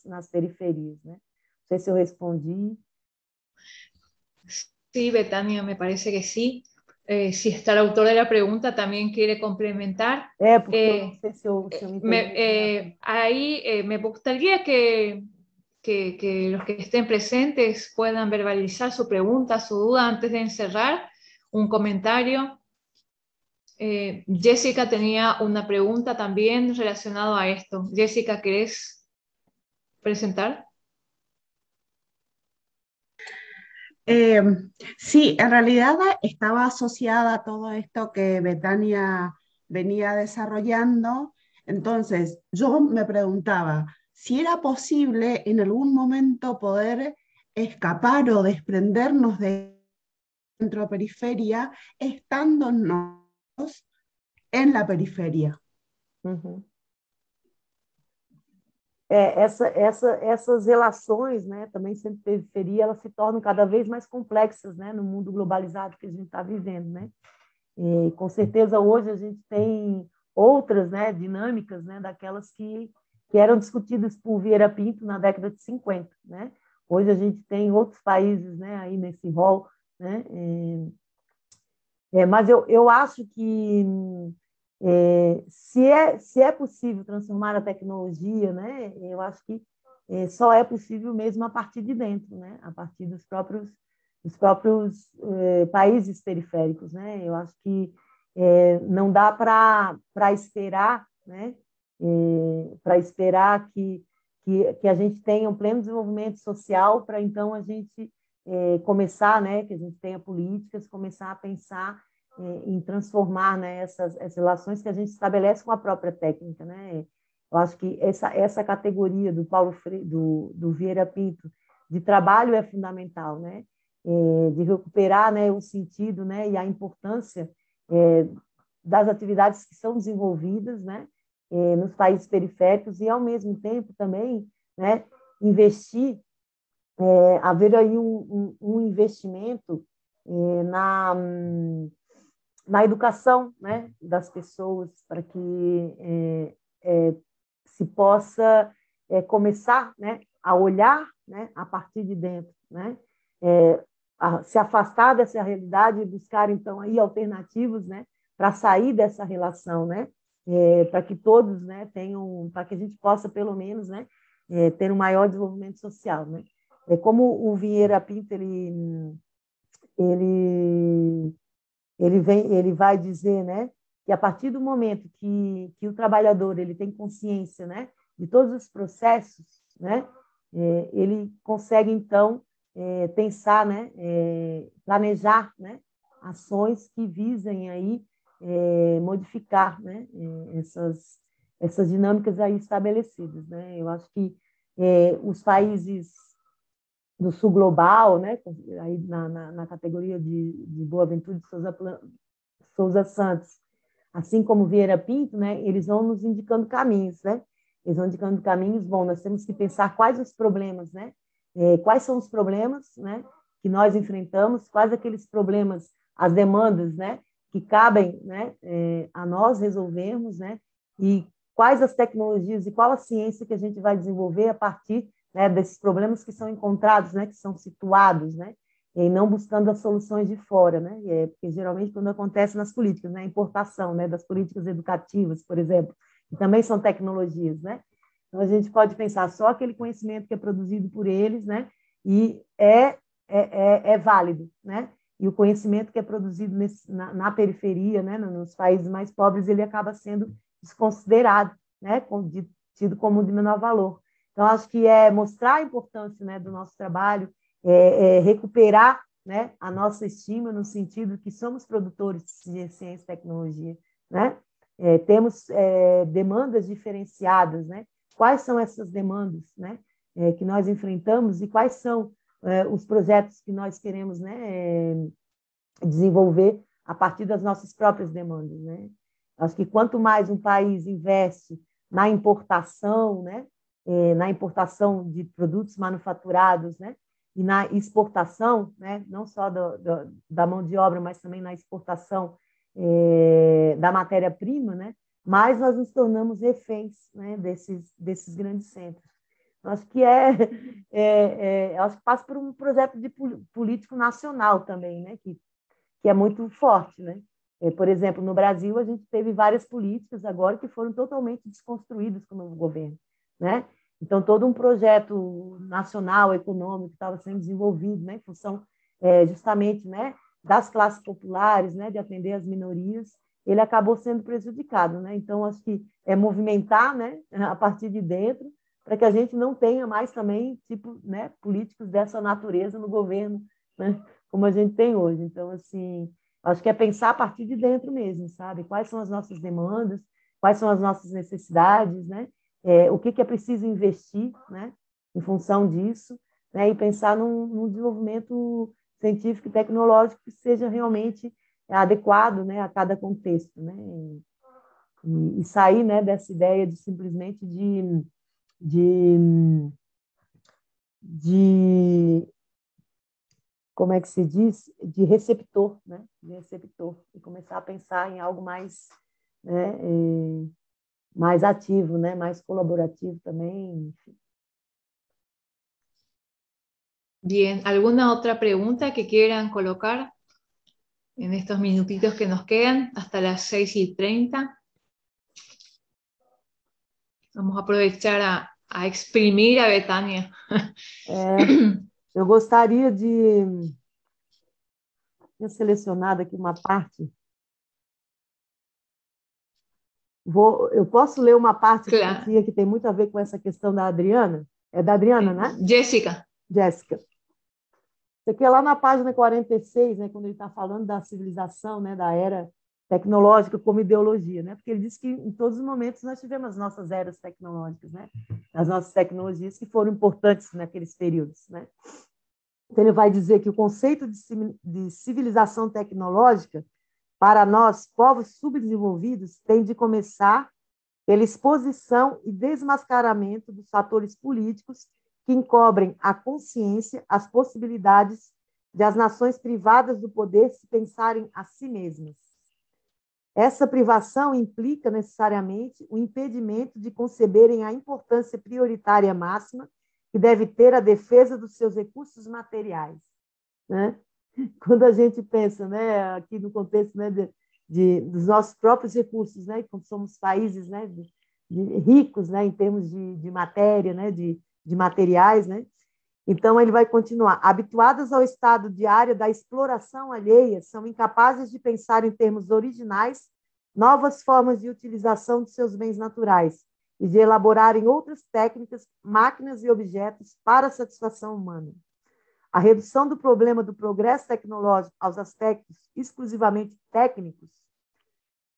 nas periferias, né? Não sei se eu respondi. Sí, Betania, me parece que sí. Si está el autor de la pregunta, también quiere complementar. Porque eu não sei se eu me entendi. Ahí me gustaría que los que estén presentes puedan verbalizar su pregunta, su duda antes de encerrar. Un comentario. Jessica tenía una pregunta también relacionada a esto. Jessica, ¿querés presentar? Sí, en realidad estaba asociada a todo esto que Betania venía desarrollando. Entonces, yo me preguntaba si era posible en algún momento poder escapar o desprendernos de centro periferia estando en la periferia. Uhum. Essas relações, né, também sempre periferia, elas se tornam cada vez mais complexas, né, no mundo globalizado que a gente está vivendo, né? E, com certeza hoje a gente tem outras, né, dinâmicas, né, daquelas que eram discutidas por Vieira Pinto na década de 50, né? Hoje a gente tem outros países, né, aí nesse rol, né? Mas eu acho que se é possível transformar a tecnologia, né, eu acho que só é possível mesmo a partir de dentro, né, a partir dos próprios países periféricos, né. Eu acho que não dá para esperar, né, para esperar que a gente tenha um pleno desenvolvimento social para então a gente começar, né, que a gente tenha políticas, começar a pensar em transformar, né, essas relações que a gente estabelece com a própria técnica, né? Eu acho que essa categoria do do Vieira Pinto de trabalho é fundamental, né? De recuperar, né, o sentido, né, e a importância das atividades que são desenvolvidas, né, nos países periféricos e, ao mesmo tempo, também, né, investir, haver aí um investimento na educação, né, das pessoas, para que se possa começar, né, a olhar, né, a partir de dentro, né, se afastar dessa realidade e buscar, então, aí alternativas, né, para sair dessa relação, né, para que todos, né, tenham, para que a gente possa, pelo menos, né, ter um maior desenvolvimento social, né. Como o Vieira Pinto, ele vai dizer, né, que a partir do momento que o trabalhador ele tem consciência, né, de todos os processos, né, ele consegue então pensar, né, planejar, né, ações que visem aí modificar, né, essas dinâmicas aí estabelecidas, né. Eu acho que os países do sul global, né, aí na categoria de Boaventura de Souza Santos, assim como Vieira Pinto, né, eles vão nos indicando caminhos, né? Eles vão indicando caminhos. Bom, nós temos que pensar quais os problemas, né? Quais são os problemas, né, que nós enfrentamos, quais aqueles problemas, as demandas, né, que cabem, né, a nós resolvermos, né? E quais as tecnologias e qual a ciência que a gente vai desenvolver a partir, né, desses problemas que são encontrados, né, que são situados, né, e não buscando as soluções de fora, né, porque geralmente quando acontece nas políticas, né, a importação, né, das políticas educativas, por exemplo, que também são tecnologias, né, então a gente pode pensar só aquele conhecimento que é produzido por eles, né, e é válido, né, e o conhecimento que é produzido na periferia, né, nos países mais pobres, ele acaba sendo desconsiderado, né, tido como de menor valor. Então, acho que é mostrar a importância, né, do nosso trabalho, recuperar, né, a nossa estima no sentido que somos produtores de ciência e tecnologia, né? Temos demandas diferenciadas, né? Quais são essas demandas, né, que nós enfrentamos e quais são os projetos que nós queremos, né, desenvolver a partir das nossas próprias demandas, né? Acho que quanto mais um país investe na importação, né, na importação de produtos manufaturados, né, e na exportação, né, não só da mão de obra, mas também na exportação da matéria-prima, né, mais nós nos tornamos reféns, né, desses grandes centros. Acho que acho que passa por um projeto de político nacional também, né, que é muito forte, né? Por exemplo, no Brasil, a gente teve várias políticas agora que foram totalmente desconstruídas com o novo governo, né? Então, todo um projeto nacional, econômico, que estava sendo desenvolvido, né, em função justamente, né, das classes populares, né, de atender as minorias, ele acabou sendo prejudicado, né? Então, acho que é movimentar, né, a partir de dentro, para que a gente não tenha mais também, tipo, né, políticos dessa natureza no governo, né, como a gente tem hoje. Então, assim, acho que é pensar a partir de dentro mesmo, sabe? Quais são as nossas demandas, quais são as nossas necessidades, né? O que é preciso investir, né, em função disso, né, e pensar num desenvolvimento científico e tecnológico que seja realmente adequado, né, a cada contexto, né, e sair, né, dessa ideia de simplesmente de como é que se diz, de receptor, né, de receptor, e começar a pensar em algo mais, né, mais ativo, né, mais colaborativo também, enfim. Bien, ¿alguna otra pregunta que quieran colocar en estos minutitos que nos quedan hasta las 6:30? Vamos a aprovechar a exprimir a Betania. Eu gostaria de ter selecionado aqui uma parte. Eu posso ler uma parte Claro. que tem muito a ver com essa questão da Adriana? É da Adriana, né? Jessica. Jéssica. Isso aqui é lá na página 46, né, quando ele está falando da civilização, né, da era tecnológica como ideologia, né? Porque ele diz que em todos os momentos nós tivemos as nossas eras tecnológicas, né? As nossas tecnologias que foram importantes naqueles períodos, né? Então ele vai dizer que o conceito de civilização tecnológica para nós, povos subdesenvolvidos, tem de começar pela exposição e desmascaramento dos fatores políticos que encobrem a consciência, as possibilidades de as nações privadas do poder se pensarem a si mesmas. Essa privação implica necessariamente o impedimento de conceberem a importância prioritária máxima que deve ter a defesa dos seus recursos materiais, né? Quando a gente pensa, né, aqui no contexto, né, dos nossos próprios recursos, né, como somos países, né, ricos, né, em termos de matéria, né, de materiais, né? Então ele vai continuar. Habituadas ao estado diário da exploração alheia, são incapazes de pensar em termos originais, novas formas de utilização de seus bens naturais e de elaborarem outras técnicas, máquinas e objetos para a satisfação humana. A redução do problema do progresso tecnológico aos aspectos exclusivamente técnicos,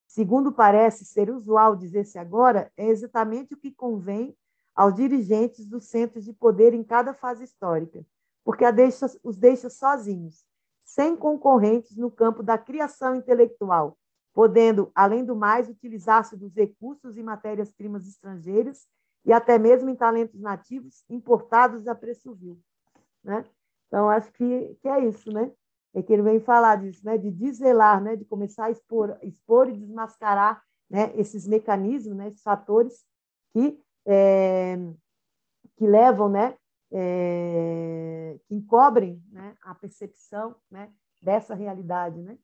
segundo parece ser usual dizer-se agora, é exatamente o que convém aos dirigentes dos centros de poder em cada fase histórica, porque os deixa sozinhos, sem concorrentes no campo da criação intelectual, podendo, além do mais, utilizar-se dos recursos e matérias-primas estrangeiras e até mesmo em talentos nativos importados a preço vil, né? Então, acho que é isso, né? É que ele vem falar disso, né? De desvelar, né? De começar a expor e desmascarar, né? Esses mecanismos, né? Esses fatores que levam, né? Que encobrem, né? A percepção, né? Dessa realidade, né?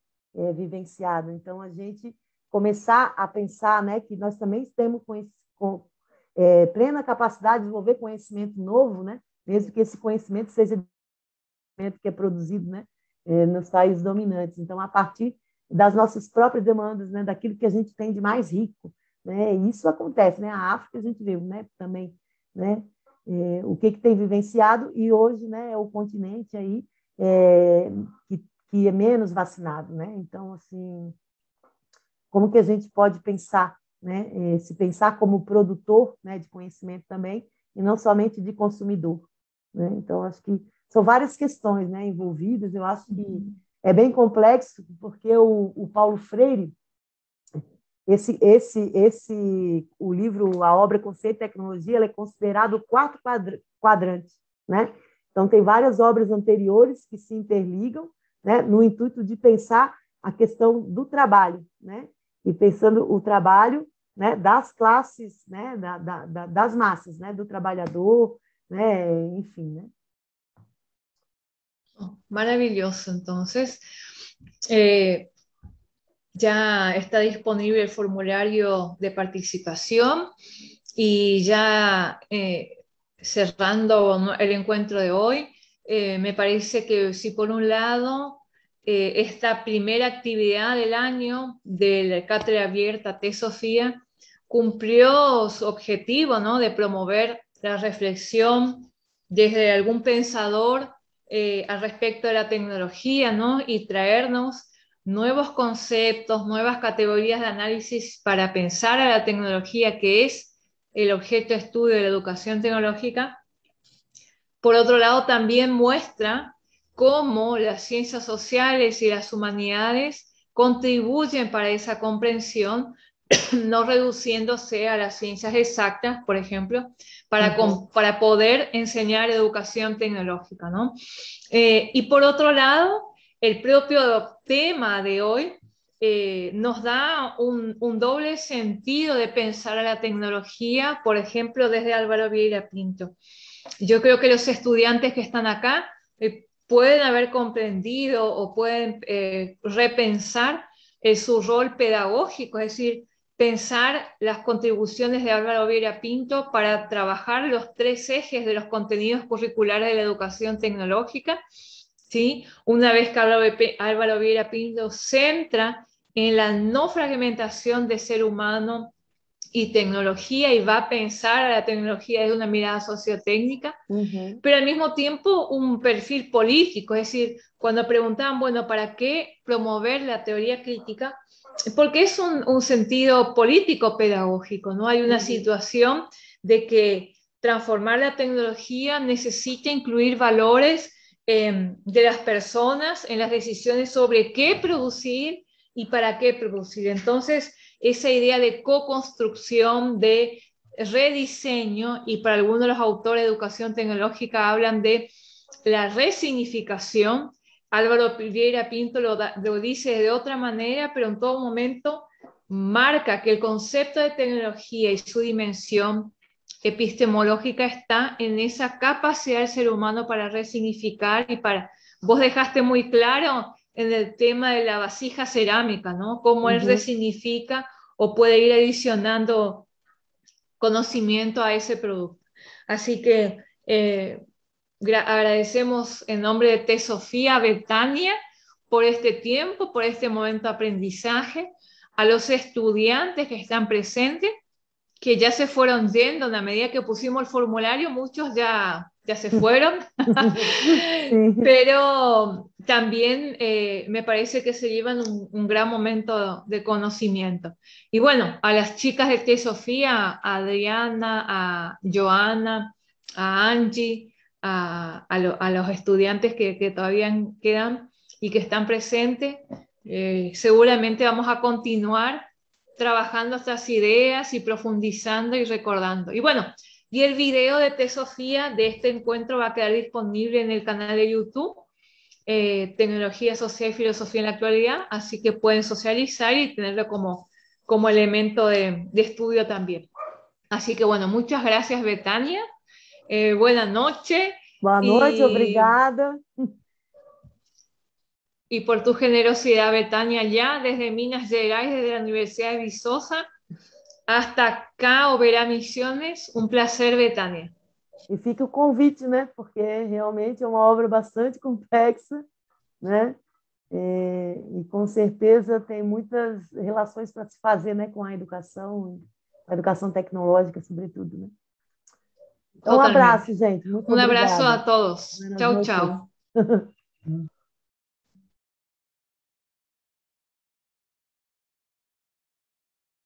Vivenciada. Então, a gente começar a pensar, né? Que nós também temos plena capacidade de desenvolver conhecimento novo, né? Mesmo que esse conhecimento seja que é produzido, né, nos países dominantes. Então, a partir das nossas próprias demandas, né, daquilo que a gente tem de mais rico, né, isso acontece, né, a África a gente viu, né, também, né, o que tem vivenciado e hoje, né, é o continente aí que é menos vacinado, né. Então, assim, como que a gente pode pensar, né, se pensar como produtor, né, de conhecimento também e não somente de consumidor, né? Então, acho que são várias questões, né, envolvidas. Eu acho que é bem complexo, porque o Paulo Freire, o livro, a obra Conceito e Tecnologia, ela é considerado o quarto quadrante, né? Então, tem várias obras anteriores que se interligam, né, no intuito de pensar a questão do trabalho, né? E pensando o trabalho, né, das classes, né, das massas, né, do trabalhador, né, enfim, né? Maravilloso, entonces. Ya está disponible el formulario de participación y ya cerrando el encuentro de hoy, me parece que si por un lado esta primera actividad del año de la Cátedra Abierta T. Sofía cumplió su objetivo, ¿no?, de promover la reflexión desde algún pensador al respecto de la tecnología, ¿no?, y traernos nuevos conceptos, nuevas categorías de análisis para pensar a la tecnología, que es el objeto de estudio de la educación tecnológica. Por otro lado, también muestra cómo las ciencias sociales y las humanidades contribuyen para esa comprensión, no reduciéndose a las ciencias exactas, por ejemplo, para poder enseñar educación tecnológica, ¿no? Y por otro lado, el propio tema de hoy nos da un doble sentido de pensar a la tecnología, por ejemplo, desde Álvaro Vieira Pinto. Yo creo que los estudiantes que están acá pueden haber comprendido o pueden repensar su rol pedagógico, es decir, pensar las contribuciones de Álvaro Vieira Pinto para trabajar los tres ejes de los contenidos curriculares de la educación tecnológica, ¿sí? Una vez que Álvaro Vieira Pinto centra en la no fragmentación de ser humano y tecnología y va a pensar a la tecnología desde una mirada sociotécnica, pero al mismo tiempo un perfil político, es decir, cuando preguntaban, bueno, ¿para qué promover la teoría crítica? Porque es un sentido político pedagógico, ¿no? Hay una situación de que transformar la tecnología necesita incluir valores de las personas en las decisiones sobre qué producir y para qué producir. Entonces, esa idea de co-construcción, de rediseño, y para algunos de los autores de educación tecnológica hablan de la resignificación. Álvaro Vieira Pinto lo dice de otra manera, pero en todo momento marca que el concepto de tecnología y su dimensión epistemológica está en esa capacidad del ser humano para resignificar y para... Vos dejaste muy claro en el tema de la vasija cerámica, ¿no? Cómo él resignifica o puede ir adicionando conocimiento a ese producto. Así que agradecemos en nombre de T-Sofía a Betania por este tiempo, por este momento de aprendizaje, a los estudiantes que están presentes, que ya se fueron yendo. A medida que pusimos el formulario, muchos ya se fueron, pero también me parece que se llevan un gran momento de conocimiento. Y bueno, a las chicas de T-Sofía, a Adriana, a Joana, a Angie, a los estudiantes que todavía quedan y que están presentes, seguramente vamos a continuar trabajando estas ideas y profundizando y recordando. Y bueno, y el video de T-Sofía de este encuentro va a quedar disponible en el canal de YouTube, Tecnología, Sociedad y Filosofía en la Actualidad, así que pueden socializar y tenerlo como elemento de estudio también. Así que bueno, muchas gracias, Betania. Buenas noches. Boa noite, obrigada. Y por tu generosidad, Betania, ya desde Minas Gerais, desde la Universidad de Viçosa, hasta acá, Oberá Misiones. Um prazer, Betania. E fica o convite, né? Porque realmente é uma obra bastante complexa, né? E com certeza tem muitas relações para se fazer, né, com a educação tecnológica, sobretudo, né? Então, um abraço, gente. Muito obrigada. Abraço a todos. Tchau, tchau.